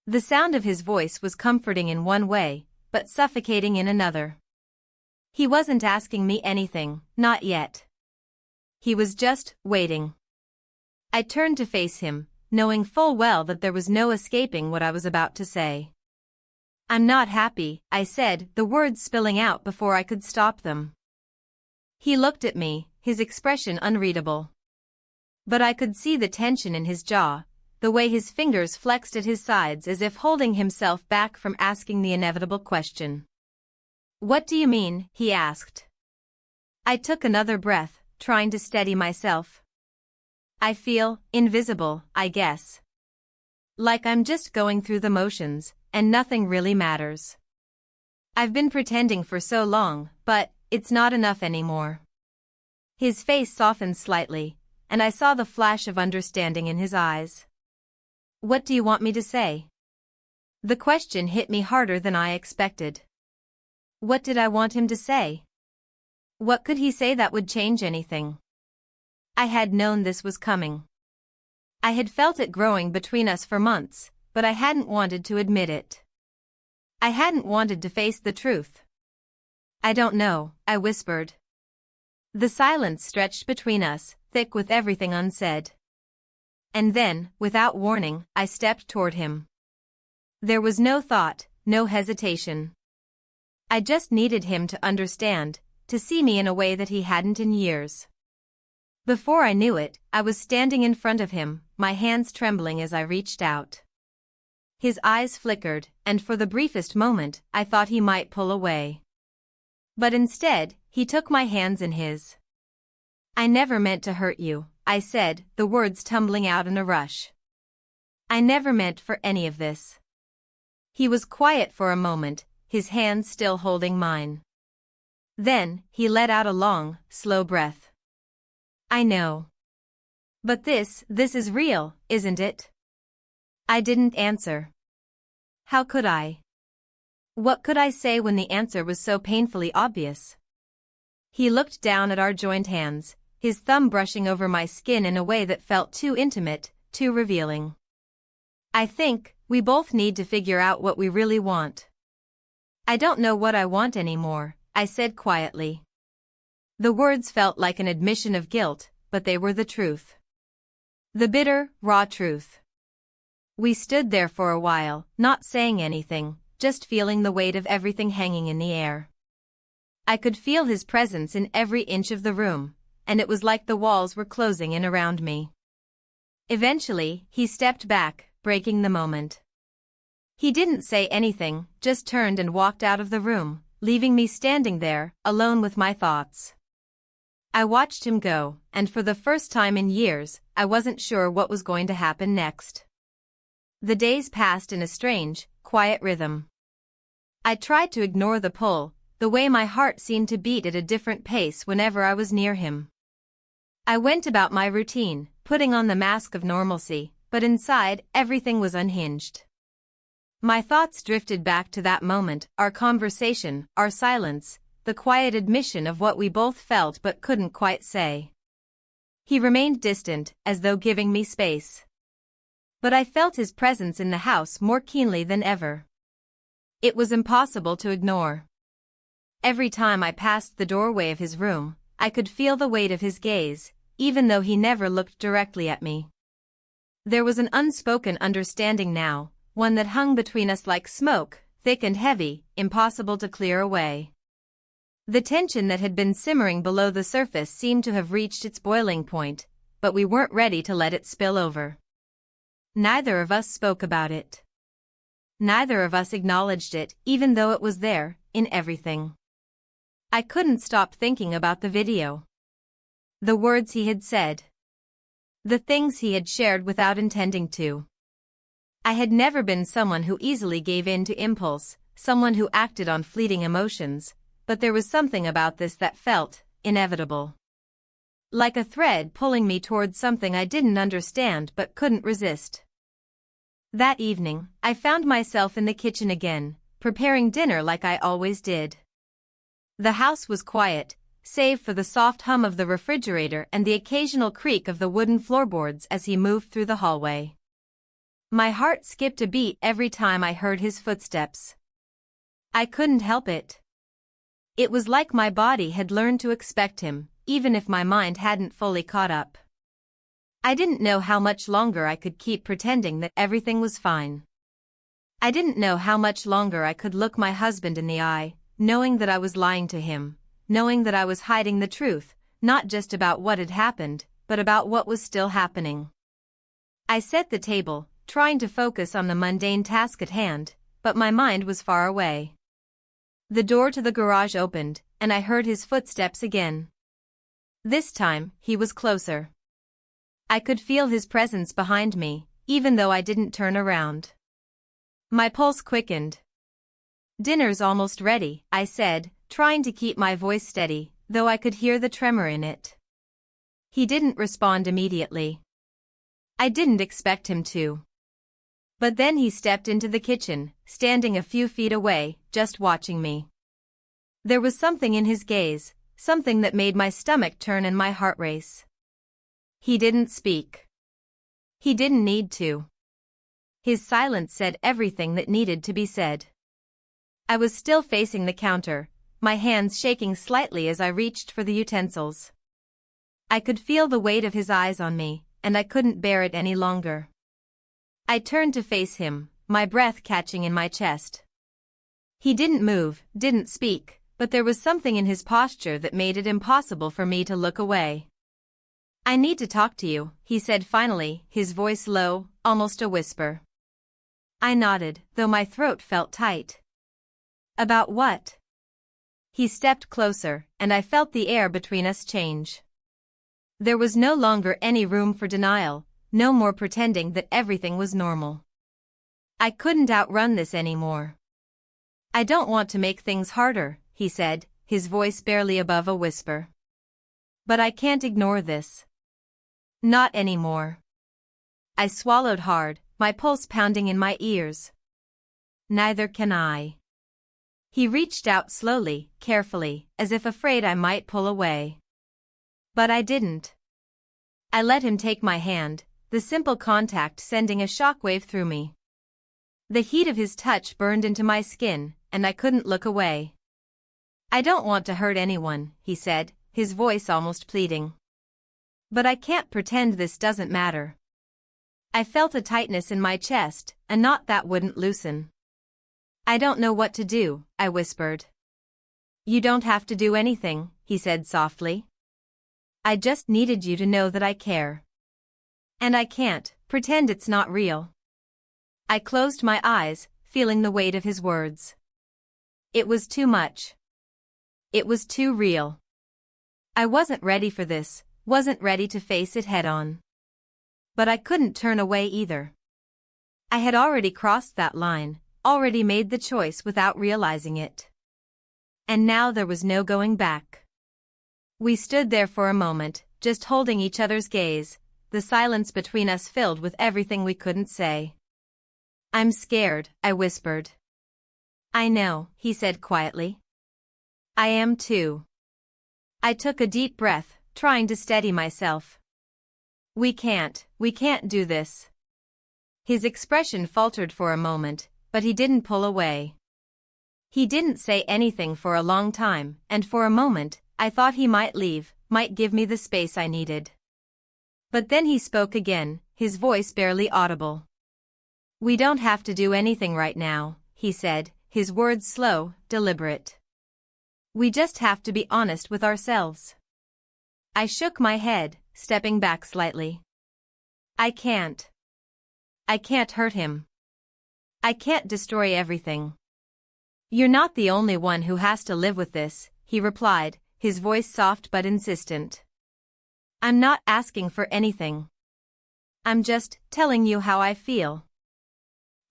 The sound of his voice was comforting in one way, but suffocating in another. He wasn't asking me anything, not yet. He was just waiting. I turned to face him, knowing full well that there was no escaping what I was about to say. "I'm not happy," I said, the words spilling out before I could stop them. He looked at me, his expression unreadable. But I could see the tension in his jaw, the way his fingers flexed at his sides as if holding himself back from asking the inevitable question. "What do you mean?" he asked. I took another breath, trying to steady myself. "I feel invisible, I guess. Like I'm just going through the motions, and nothing really matters. I've been pretending for so long, but it's not enough anymore." His face softened slightly, and I saw the flash of understanding in his eyes. "What do you want me to say?" The question hit me harder than I expected. What did I want him to say? What could he say that would change anything? I had known this was coming. I had felt it growing between us for months, but I hadn't wanted to admit it. I hadn't wanted to face the truth. "I don't know," I whispered. The silence stretched between us, thick with everything unsaid. And then, without warning, I stepped toward him. There was no thought, no hesitation. I just needed him to understand, to see me in a way that he hadn't in years. Before I knew it, I was standing in front of him, my hands trembling as I reached out. His eyes flickered, and for the briefest moment, I thought he might pull away. But instead, he took my hands in his. "I never meant to hurt you," I said, the words tumbling out in a rush. I never meant for any of this. He was quiet for a moment, his hand still holding mine. Then, he let out a long, slow breath. I know. But this is real, isn't it? I didn't answer. How could I? What could I say when the answer was so painfully obvious? He looked down at our joined hands, his thumb brushing over my skin in a way that felt too intimate, too revealing. I think we both need to figure out what we really want. I don't know what I want anymore, I said quietly. The words felt like an admission of guilt, but they were the truth. The bitter, raw truth. We stood there for a while, not saying anything, just feeling the weight of everything hanging in the air. I could feel his presence in every inch of the room, and it was like the walls were closing in around me. Eventually, he stepped back, breaking the moment. He didn't say anything, just turned and walked out of the room, leaving me standing there, alone with my thoughts. I watched him go, and for the first time in years, I wasn't sure what was going to happen next. The days passed in a strange, quiet rhythm. I tried to ignore the pull, the way my heart seemed to beat at a different pace whenever I was near him. I went about my routine, putting on the mask of normalcy, but inside, everything was unhinged. My thoughts drifted back to that moment, our conversation, our silence, the quiet admission of what we both felt but couldn't quite say. He remained distant, as though giving me space. But I felt his presence in the house more keenly than ever. It was impossible to ignore. Every time I passed the doorway of his room, I could feel the weight of his gaze, even though he never looked directly at me. There was an unspoken understanding now, one that hung between us like smoke, thick and heavy, impossible to clear away. The tension that had been simmering below the surface seemed to have reached its boiling point, but we weren't ready to let it spill over. Neither of us spoke about it. Neither of us acknowledged it, even though it was there, in everything. I couldn't stop thinking about the video. The words he had said. The things he had shared without intending to. I had never been someone who easily gave in to impulse, someone who acted on fleeting emotions, but there was something about this that felt inevitable. Like a thread pulling me towards something I didn't understand but couldn't resist. That evening, I found myself in the kitchen again, preparing dinner like I always did. The house was quiet, save for the soft hum of the refrigerator and the occasional creak of the wooden floorboards as he moved through the hallway. My heart skipped a beat every time I heard his footsteps. I couldn't help it. It was like my body had learned to expect him, even if my mind hadn't fully caught up. I didn't know how much longer I could keep pretending that everything was fine. I didn't know how much longer I could look my husband in the eye, knowing that I was lying to him, knowing that I was hiding the truth, not just about what had happened, but about what was still happening. I set the table, trying to focus on the mundane task at hand, but my mind was far away. The door to the garage opened, and I heard his footsteps again. This time, he was closer. I could feel his presence behind me, even though I didn't turn around. My pulse quickened. "Dinner's almost ready," I said, trying to keep my voice steady, though I could hear the tremor in it. He didn't respond immediately. I didn't expect him to. But then he stepped into the kitchen, standing a few feet away, just watching me. There was something in his gaze, something that made my stomach turn and my heart race. He didn't speak. He didn't need to. His silence said everything that needed to be said. I was still facing the counter, my hands shaking slightly as I reached for the utensils. I could feel the weight of his eyes on me, and I couldn't bear it any longer. I turned to face him, my breath catching in my chest. He didn't move, didn't speak, but there was something in his posture that made it impossible for me to look away. "I need to talk to you," he said finally, his voice low, almost a whisper. I nodded, though my throat felt tight. "About what?" He stepped closer, and I felt the air between us change. There was no longer any room for denial, no more pretending that everything was normal. I couldn't outrun this anymore. I don't want to make things harder, he said, his voice barely above a whisper. But I can't ignore this. Not anymore. I swallowed hard, my pulse pounding in my ears. Neither can I. He reached out slowly, carefully, as if afraid I might pull away. But I didn't. I let him take my hand, the simple contact sending a shockwave through me. The heat of his touch burned into my skin, and I couldn't look away. I don't want to hurt anyone, he said, his voice almost pleading. But I can't pretend this doesn't matter. I felt a tightness in my chest, a knot that wouldn't loosen. I don't know what to do, I whispered. You don't have to do anything, he said softly. I just needed you to know that I care. And I can't pretend it's not real. I closed my eyes, feeling the weight of his words. It was too much. It was too real. I wasn't ready for this, wasn't ready to face it head-on. But I couldn't turn away either. I had already crossed that line, already made the choice without realizing it. And now there was no going back. We stood there for a moment, just holding each other's gaze, the silence between us filled with everything we couldn't say. I'm scared, I whispered. I know, he said quietly. I am too. I took a deep breath, trying to steady myself. We can't do this. His expression faltered for a moment, but he didn't pull away. He didn't say anything for a long time, and for a moment, I thought he might leave, might give me the space I needed. But then he spoke again, his voice barely audible. We don't have to do anything right now, he said, his words slow, deliberate. We just have to be honest with ourselves. I shook my head, stepping back slightly. I can't hurt him. I can't destroy everything. You're not the only one who has to live with this, he replied, his voice soft but insistent. I'm not asking for anything. I'm just telling you how I feel.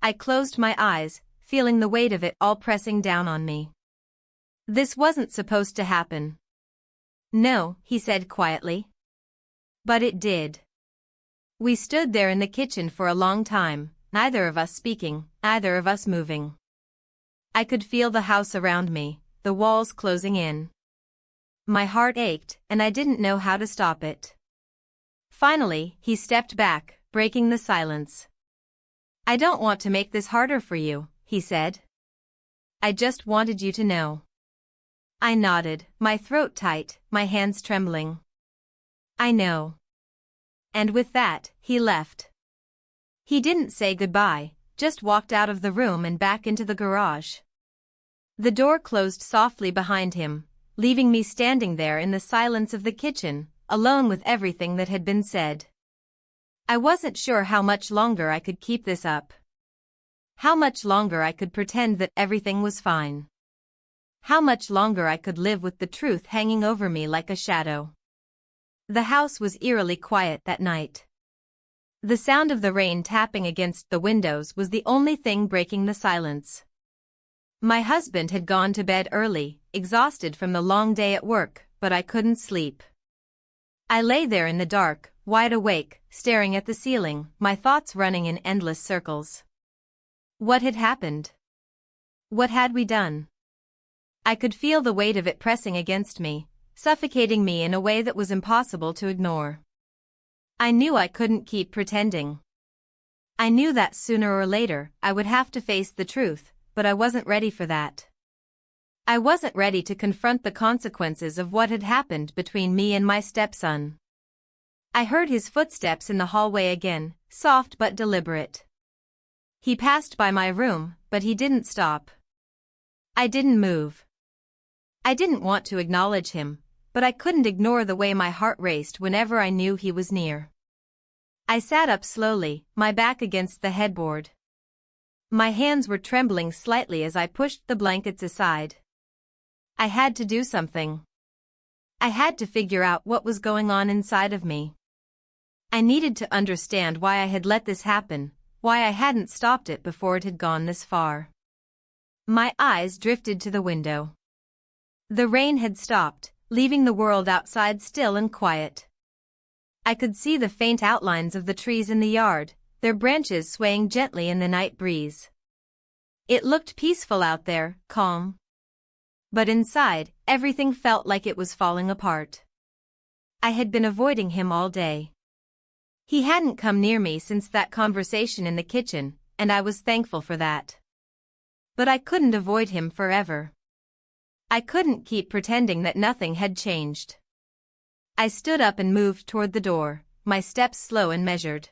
I closed my eyes, feeling the weight of it all pressing down on me. This wasn't supposed to happen. No, he said quietly. But it did. We stood there in the kitchen for a long time, neither of us speaking, neither of us moving. I could feel the house around me, the walls closing in. My heart ached, and I didn't know how to stop it. Finally, he stepped back, breaking the silence. I don't want to make this harder for you, he said. I just wanted you to know. I nodded, my throat tight, my hands trembling. I know. And with that, he left. He didn't say goodbye, just walked out of the room and back into the garage. The door closed softly behind him, leaving me standing there in the silence of the kitchen, alone with everything that had been said. I wasn't sure how much longer I could keep this up. How much longer I could pretend that everything was fine. How much longer I could live with the truth hanging over me like a shadow. The house was eerily quiet that night. The sound of the rain tapping against the windows was the only thing breaking the silence. My husband had gone to bed early, exhausted from the long day at work, but I couldn't sleep. I lay there in the dark, wide awake, staring at the ceiling, my thoughts running in endless circles. What had happened? What had we done? I could feel the weight of it pressing against me, suffocating me in a way that was impossible to ignore. I knew I couldn't keep pretending. I knew that sooner or later I would have to face the truth, but I wasn't ready for that. I wasn't ready to confront the consequences of what had happened between me and my stepson. I heard his footsteps in the hallway again, soft but deliberate. He passed by my room, but he didn't stop. I didn't move. I didn't want to acknowledge him, but I couldn't ignore the way my heart raced whenever I knew he was near. I sat up slowly, my back against the headboard. My hands were trembling slightly as I pushed the blankets aside. I had to do something. I had to figure out what was going on inside of me. I needed to understand why I had let this happen, why I hadn't stopped it before it had gone this far. My eyes drifted to the window. The rain had stopped, leaving the world outside still and quiet. I could see the faint outlines of the trees in the yard, their branches swaying gently in the night breeze. It looked peaceful out there, calm. But inside, everything felt like it was falling apart. I had been avoiding him all day. He hadn't come near me since that conversation in the kitchen, and I was thankful for that. But I couldn't avoid him forever. I couldn't keep pretending that nothing had changed. I stood up and moved toward the door, my steps slow and measured.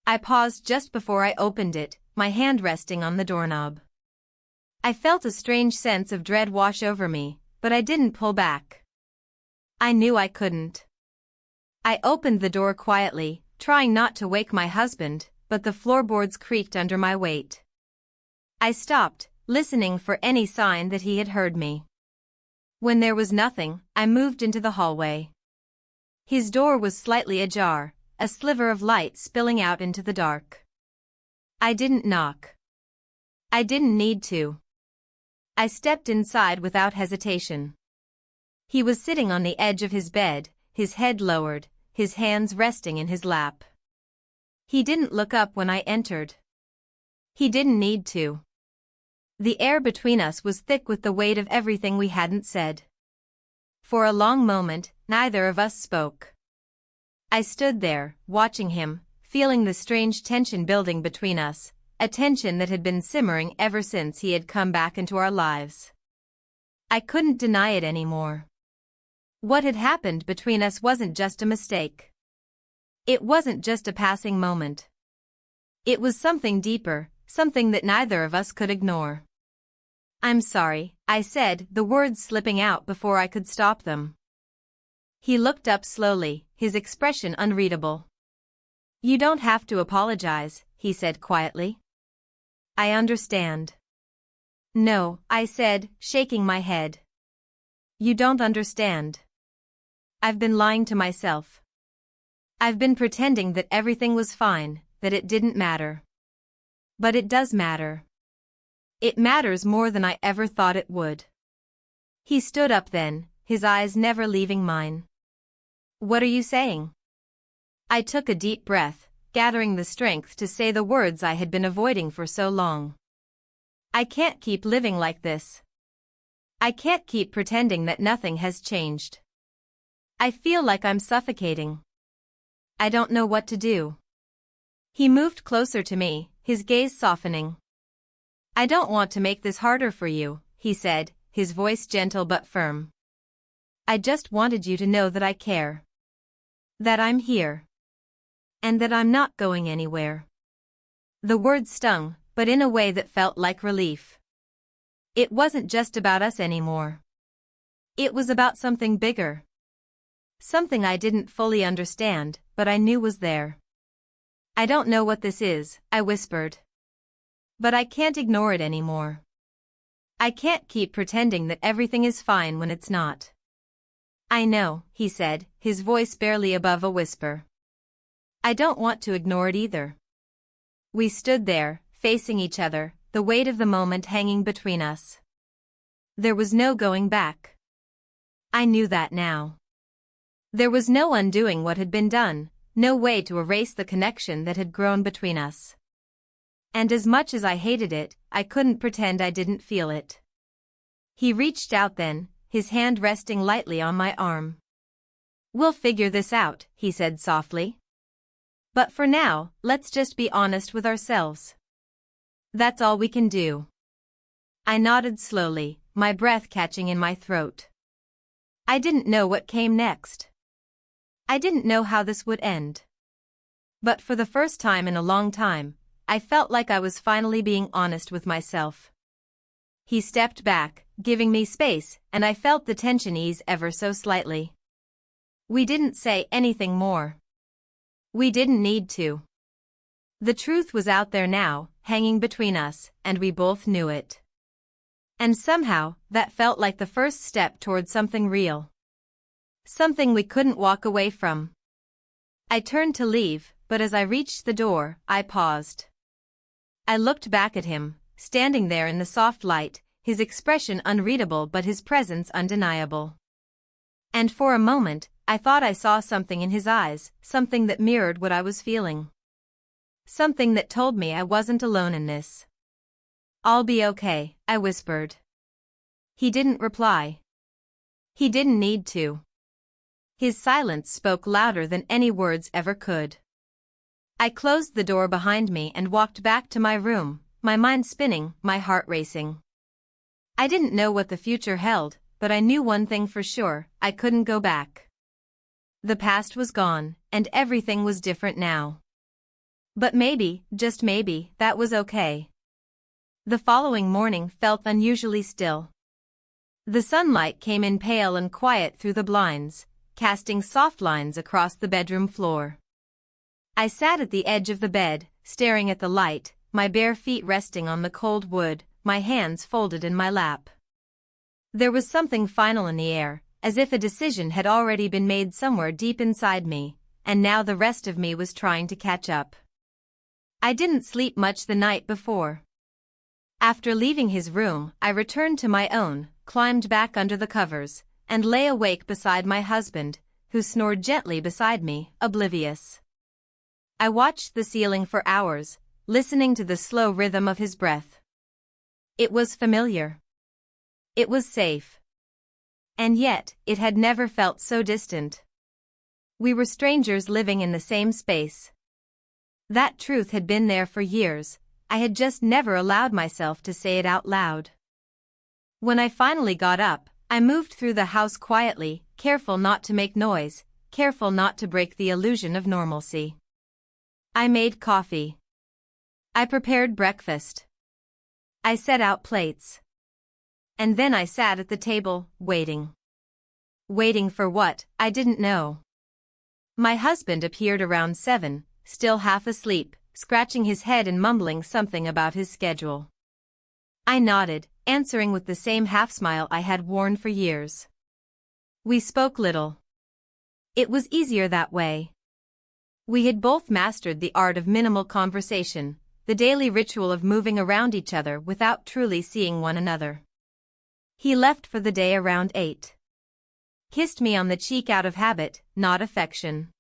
I paused just before I opened it, my hand resting on the doorknob. I felt a strange sense of dread wash over me, but I didn't pull back. I knew I couldn't. I opened the door quietly, trying not to wake my husband, but the floorboards creaked under my weight. I stopped, listening for any sign that he had heard me. When there was nothing, I moved into the hallway. His door was slightly ajar, a sliver of light spilling out into the dark. I didn't knock. I didn't need to. I stepped inside without hesitation. He was sitting on the edge of his bed, his head lowered, his hands resting in his lap. He didn't look up when I entered. He didn't need to. The air between us was thick with the weight of everything we hadn't said. For a long moment, neither of us spoke. I stood there, watching him, feeling the strange tension building between us, a tension that had been simmering ever since he had come back into our lives. I couldn't deny it anymore. What had happened between us wasn't just a mistake. It wasn't just a passing moment. It was something deeper, something that neither of us could ignore. "I'm sorry," I said, the words slipping out before I could stop them. He looked up slowly, his expression unreadable. "You don't have to apologize," he said quietly. "I understand." "No," I said, shaking my head. "You don't understand. I've been lying to myself. I've been pretending that everything was fine, that it didn't matter. But it does matter. It matters more than I ever thought it would." He stood up then, his eyes never leaving mine. "What are you saying?" I took a deep breath, gathering the strength to say the words I had been avoiding for so long. "I can't keep living like this. I can't keep pretending that nothing has changed. I feel like I'm suffocating. I don't know what to do." He moved closer to me, his gaze softening. "I don't want to make this harder for you," he said, his voice gentle but firm. "I just wanted you to know that I care. That I'm here. And that I'm not going anywhere." The words stung, but in a way that felt like relief. It wasn't just about us anymore. It was about something bigger. Something I didn't fully understand, but I knew was there. "I don't know what this is," I whispered. "But I can't ignore it anymore. I can't keep pretending that everything is fine when it's not." "I know," he said, his voice barely above a whisper. "I don't want to ignore it either." We stood there, facing each other, the weight of the moment hanging between us. There was no going back. I knew that now. There was no undoing what had been done, no way to erase the connection that had grown between us. And as much as I hated it, I couldn't pretend I didn't feel it. He reached out then, his hand resting lightly on my arm. "We'll figure this out," he said softly. "But for now, let's just be honest with ourselves. That's all we can do." I nodded slowly, my breath catching in my throat. I didn't know what came next. I didn't know how this would end. But for the first time in a long time, I felt like I was finally being honest with myself. He stepped back, giving me space, and I felt the tension ease ever so slightly. We didn't say anything more. We didn't need to. The truth was out there now, hanging between us, and we both knew it. And somehow, that felt like the first step toward something real. Something we couldn't walk away from. I turned to leave, but as I reached the door, I paused. I looked back at him, standing there in the soft light, his expression unreadable but his presence undeniable. And for a moment, I thought I saw something in his eyes, something that mirrored what I was feeling. Something that told me I wasn't alone in this. "I'll be okay," I whispered. He didn't reply. He didn't need to. His silence spoke louder than any words ever could. I closed the door behind me and walked back to my room, my mind spinning, my heart racing. I didn't know what the future held, but I knew one thing for sure: I couldn't go back. The past was gone, and everything was different now. But maybe, just maybe, that was okay. The following morning felt unusually still. The sunlight came in pale and quiet through the blinds, casting soft lines across the bedroom floor. I sat at the edge of the bed, staring at the light, my bare feet resting on the cold wood, my hands folded in my lap. There was something final in the air, as if a decision had already been made somewhere deep inside me, and now the rest of me was trying to catch up. I didn't sleep much the night before. After leaving his room, I returned to my own, climbed back under the covers, and lay awake beside my husband, who snored gently beside me, oblivious. I watched the ceiling for hours, listening to the slow rhythm of his breath. It was familiar. It was safe. And yet, it had never felt so distant. We were strangers living in the same space. That truth had been there for years, I had just never allowed myself to say it out loud. When I finally got up, I moved through the house quietly, careful not to make noise, careful not to break the illusion of normalcy. I made coffee. I prepared breakfast. I set out plates. And then I sat at the table, waiting. Waiting for what, I didn't know. My husband appeared around 7, still half asleep, scratching his head and mumbling something about his schedule. I nodded, answering with the same half-smile I had worn for years. We spoke little. It was easier that way. We had both mastered the art of minimal conversation, the daily ritual of moving around each other without truly seeing one another. He left for the day around 8. Kissed me on the cheek out of habit, not affection.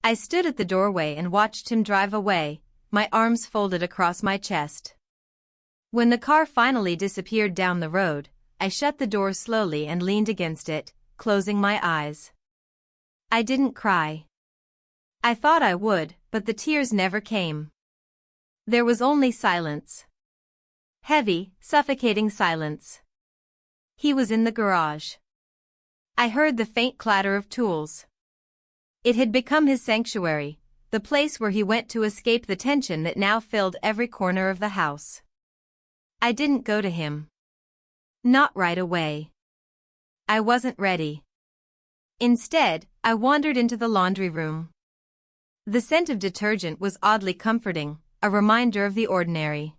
I stood at the doorway and watched him drive away, my arms folded across my chest. When the car finally disappeared down the road, I shut the door slowly and leaned against it, closing my eyes. I didn't cry. I thought I would, but the tears never came. There was only silence. Heavy, suffocating silence. He was in the garage. I heard the faint clatter of tools. It had become his sanctuary, the place where he went to escape the tension that now filled every corner of the house. I didn't go to him. Not right away. I wasn't ready. Instead, I wandered into the laundry room. The scent of detergent was oddly comforting, a reminder of the ordinary.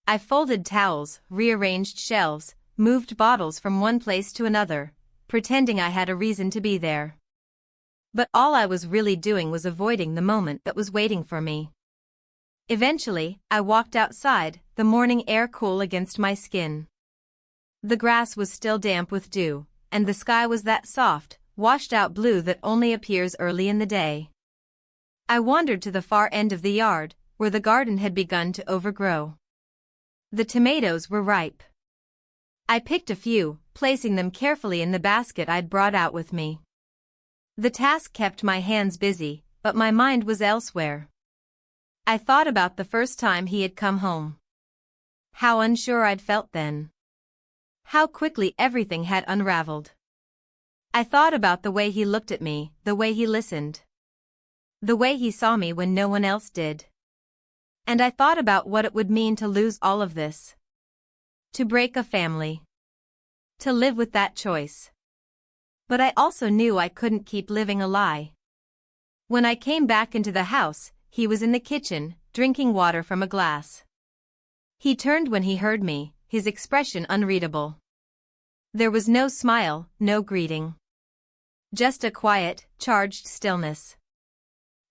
I folded towels, rearranged shelves, moved bottles from one place to another, pretending I had a reason to be there. But all I was really doing was avoiding the moment that was waiting for me. Eventually, I walked outside, the morning air cool against my skin. The grass was still damp with dew, and the sky was that soft, washed-out blue that only appears early in the day. I wandered to the far end of the yard, where the garden had begun to overgrow. The tomatoes were ripe. I picked a few, placing them carefully in the basket I'd brought out with me. The task kept my hands busy, but my mind was elsewhere. I thought about the first time he had come home. How unsure I'd felt then. How quickly everything had unraveled. I thought about the way he looked at me, the way he listened. The way he saw me when no one else did. And I thought about what it would mean to lose all of this. To break a family. To live with that choice. But I also knew I couldn't keep living a lie. When I came back into the house, he was in the kitchen, drinking water from a glass. He turned when he heard me, his expression unreadable. There was no smile, no greeting. Just a quiet, charged stillness.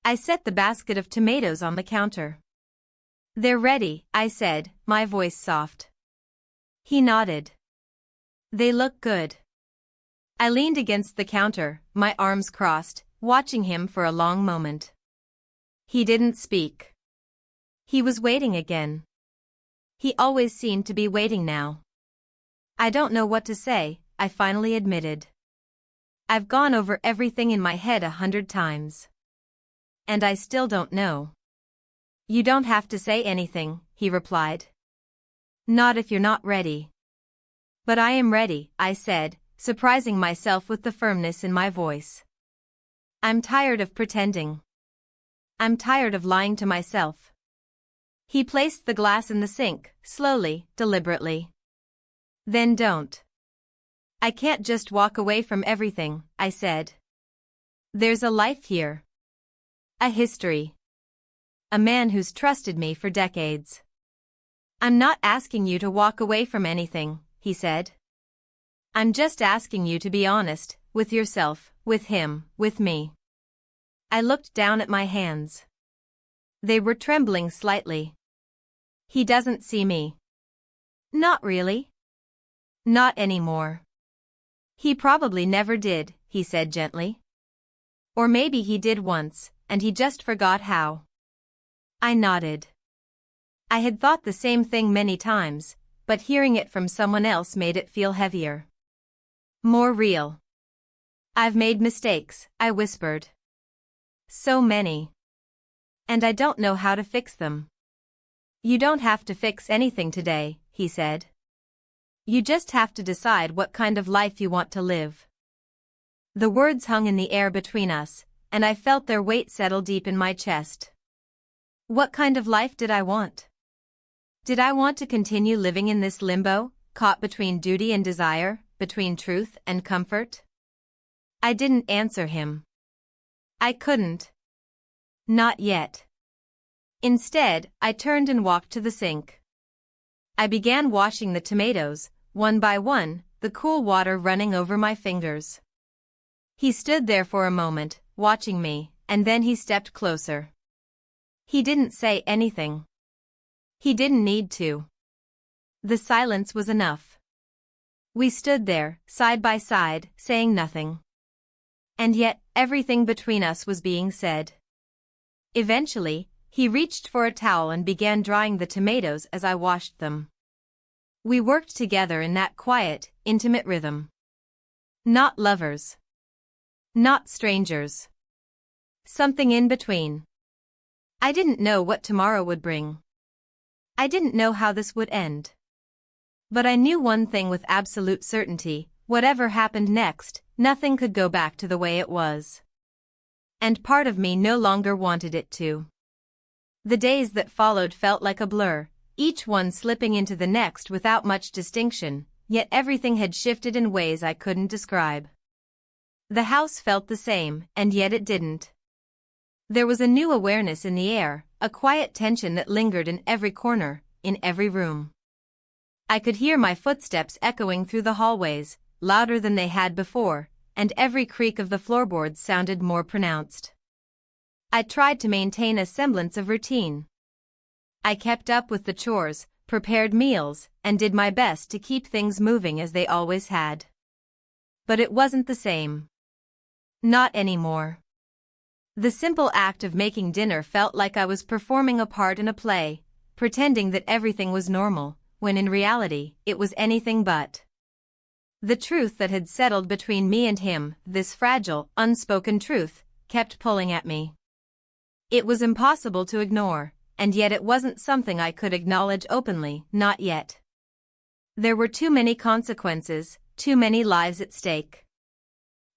I set the basket of tomatoes on the counter. "They're ready," I said, my voice soft. He nodded. "They look good." I leaned against the counter, my arms crossed, watching him for a long moment. He didn't speak. He was waiting again. He always seemed to be waiting now. "I don't know what to say," I finally admitted. "I've gone over everything in my head 100 times. And I still don't know." "You don't have to say anything," he replied. "Not if you're not ready." "But I am ready," I said, surprising myself with the firmness in my voice. "I'm tired of pretending. I'm tired of lying to myself." He placed the glass in the sink, slowly, deliberately. "Then don't." "I can't just walk away from everything," I said. "There's a life here. A history. A man who's trusted me for decades." "I'm not asking you to walk away from anything," he said. "I'm just asking you to be honest, with yourself, with him, with me." I looked down at my hands. They were trembling slightly. "He doesn't see me." "Not really?" "Not anymore." "He probably never did," he said gently. "Or maybe he did once, and he just forgot how." I nodded. I had thought the same thing many times, but hearing it from someone else made it feel heavier. More real. "I've made mistakes," I whispered. "So many. And I don't know how to fix them." "You don't have to fix anything today," he said. "You just have to decide what kind of life you want to live." The words hung in the air between us, and I felt their weight settle deep in my chest. What kind of life did I want? Did I want to continue living in this limbo, caught between duty and desire, between truth and comfort? I didn't answer him. I couldn't. Not yet. Instead, I turned and walked to the sink. I began washing the tomatoes, one by one, the cool water running over my fingers. He stood there for a moment, watching me, and then he stepped closer. He didn't say anything. He didn't need to. The silence was enough. We stood there, side by side, saying nothing. And yet, everything between us was being said. Eventually, he reached for a towel and began drying the tomatoes as I washed them. We worked together in that quiet, intimate rhythm. Not lovers. Not strangers. Something in between. I didn't know what tomorrow would bring. I didn't know how this would end. But I knew one thing with absolute certainty: whatever happened next, nothing could go back to the way it was. And part of me no longer wanted it to. The days that followed felt like a blur, each one slipping into the next without much distinction, yet everything had shifted in ways I couldn't describe. The house felt the same, and yet it didn't. There was a new awareness in the air, a quiet tension that lingered in every corner, in every room. I could hear my footsteps echoing through the hallways, louder than they had before, and every creak of the floorboards sounded more pronounced. I tried to maintain a semblance of routine. I kept up with the chores, prepared meals, and did my best to keep things moving as they always had. But it wasn't the same. Not anymore. The simple act of making dinner felt like I was performing a part in a play, pretending that everything was normal, when in reality, it was anything but. The truth that had settled between me and him, this fragile, unspoken truth, kept pulling at me. It was impossible to ignore, and yet it wasn't something I could acknowledge openly, not yet. There were too many consequences, too many lives at stake.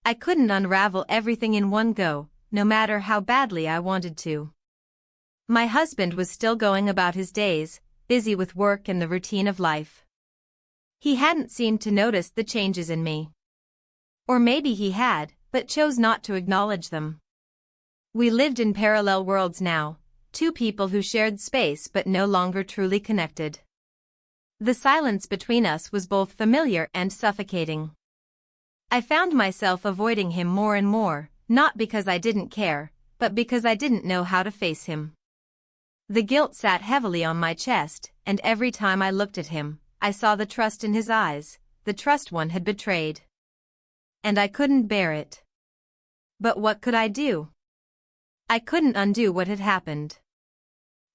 I couldn't unravel everything in one go, no matter how badly I wanted to. My husband was still going about his days, busy with work and the routine of life. He hadn't seemed to notice the changes in me. Or maybe he had, but chose not to acknowledge them. We lived in parallel worlds now, two people who shared space but no longer truly connected. The silence between us was both familiar and suffocating. I found myself avoiding him more and more, not because I didn't care, but because I didn't know how to face him. The guilt sat heavily on my chest, and every time I looked at him, I saw the trust in his eyes, the trust one had betrayed. And I couldn't bear it. But what could I do? I couldn't undo what had happened.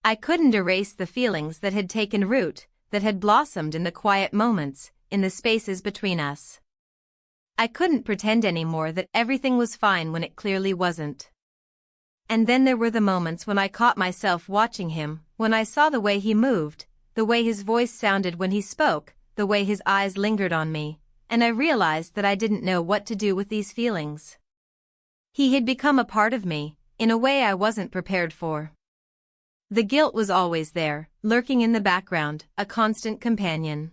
I couldn't erase the feelings that had taken root, that had blossomed in the quiet moments, in the spaces between us. I couldn't pretend anymore that everything was fine when it clearly wasn't. And then there were the moments when I caught myself watching him, when I saw the way he moved, the way his voice sounded when he spoke, the way his eyes lingered on me, and I realized that I didn't know what to do with these feelings. He had become a part of me, in a way I wasn't prepared for. The guilt was always there, lurking in the background, a constant companion.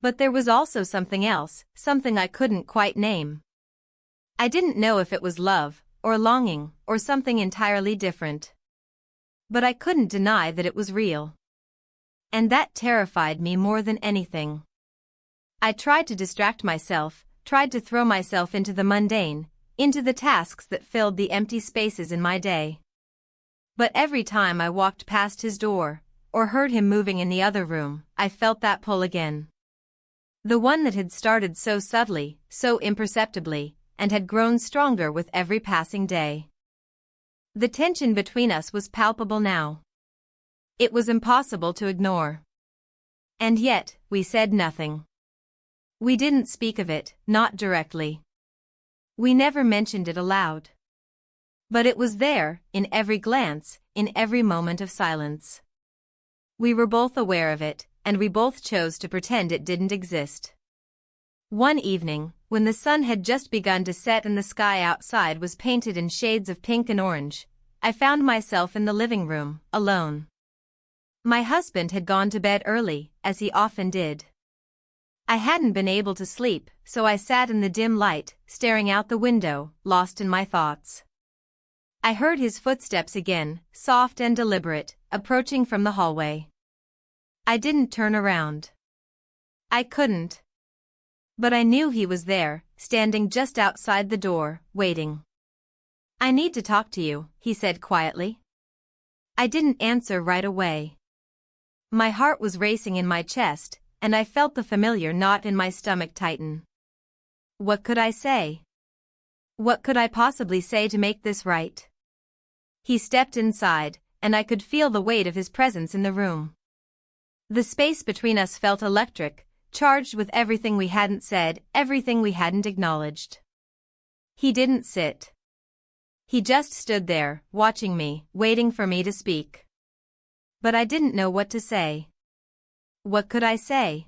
But there was also something else, something I couldn't quite name. I didn't know if it was love, or longing, or something entirely different. But I couldn't deny that it was real. And that terrified me more than anything. I tried to distract myself, tried to throw myself into the mundane, into the tasks that filled the empty spaces in my day. But every time I walked past his door, or heard him moving in the other room, I felt that pull again. The one that had started so subtly, so imperceptibly, and had grown stronger with every passing day. The tension between us was palpable now. It was impossible to ignore. And yet, we said nothing. We didn't speak of it, not directly. We never mentioned it aloud. But it was there, in every glance, in every moment of silence. We were both aware of it, and we both chose to pretend it didn't exist. One evening, when the sun had just begun to set and the sky outside was painted in shades of pink and orange, I found myself in the living room, alone. My husband had gone to bed early, as he often did. I hadn't been able to sleep, so I sat in the dim light, staring out the window, lost in my thoughts. I heard his footsteps again, soft and deliberate, approaching from the hallway. I didn't turn around. I couldn't. But I knew he was there, standing just outside the door, waiting. "I need to talk to you," he said quietly. I didn't answer right away. My heart was racing in my chest, and I felt the familiar knot in my stomach tighten. What could I say? What could I possibly say to make this right? He stepped inside, and I could feel the weight of his presence in the room. The space between us felt electric, charged with everything we hadn't said, everything we hadn't acknowledged. He didn't sit. He just stood there, watching me, waiting for me to speak. But I didn't know what to say. What could I say?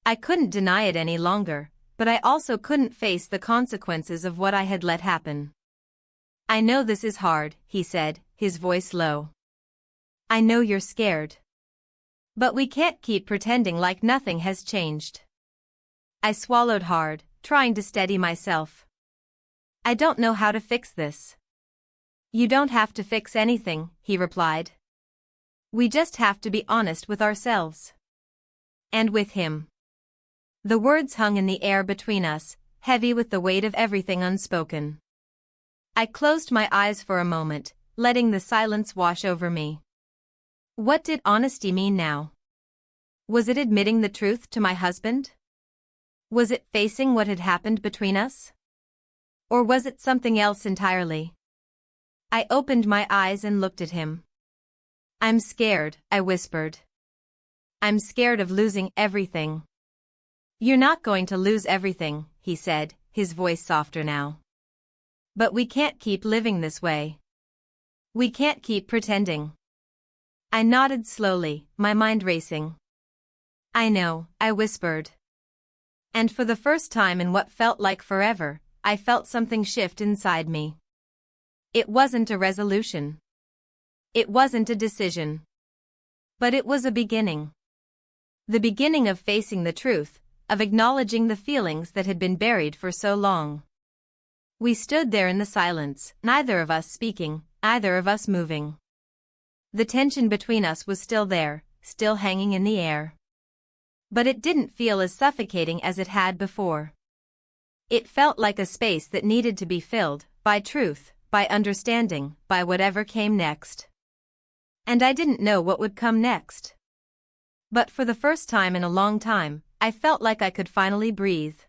I couldn't deny it any longer, but I also couldn't face the consequences of what I had let happen. "I know this is hard," he said, his voice low. "I know you're scared. But we can't keep pretending like nothing has changed." I swallowed hard, trying to steady myself. "I don't know how to fix this." "You don't have to fix anything," he replied. "We just have to be honest with ourselves. And with him." The words hung in the air between us, heavy with the weight of everything unspoken. I closed my eyes for a moment, letting the silence wash over me. What did honesty mean now? Was it admitting the truth to my husband? Was it facing what had happened between us? Or was it something else entirely? I opened my eyes and looked at him. "I'm scared," I whispered. "I'm scared of losing everything." "You're not going to lose everything," he said, his voice softer now. "But we can't keep living this way. We can't keep pretending." I nodded slowly, my mind racing. "I know," I whispered. And for the first time in what felt like forever, I felt something shift inside me. It wasn't a resolution. It wasn't a decision. But it was a beginning. The beginning of facing the truth, of acknowledging the feelings that had been buried for so long. We stood there in the silence, neither of us speaking, neither of us moving. The tension between us was still there, still hanging in the air. But it didn't feel as suffocating as it had before. It felt like a space that needed to be filled, by truth, by understanding, by whatever came next. And I didn't know what would come next. But for the first time in a long time, I felt like I could finally breathe.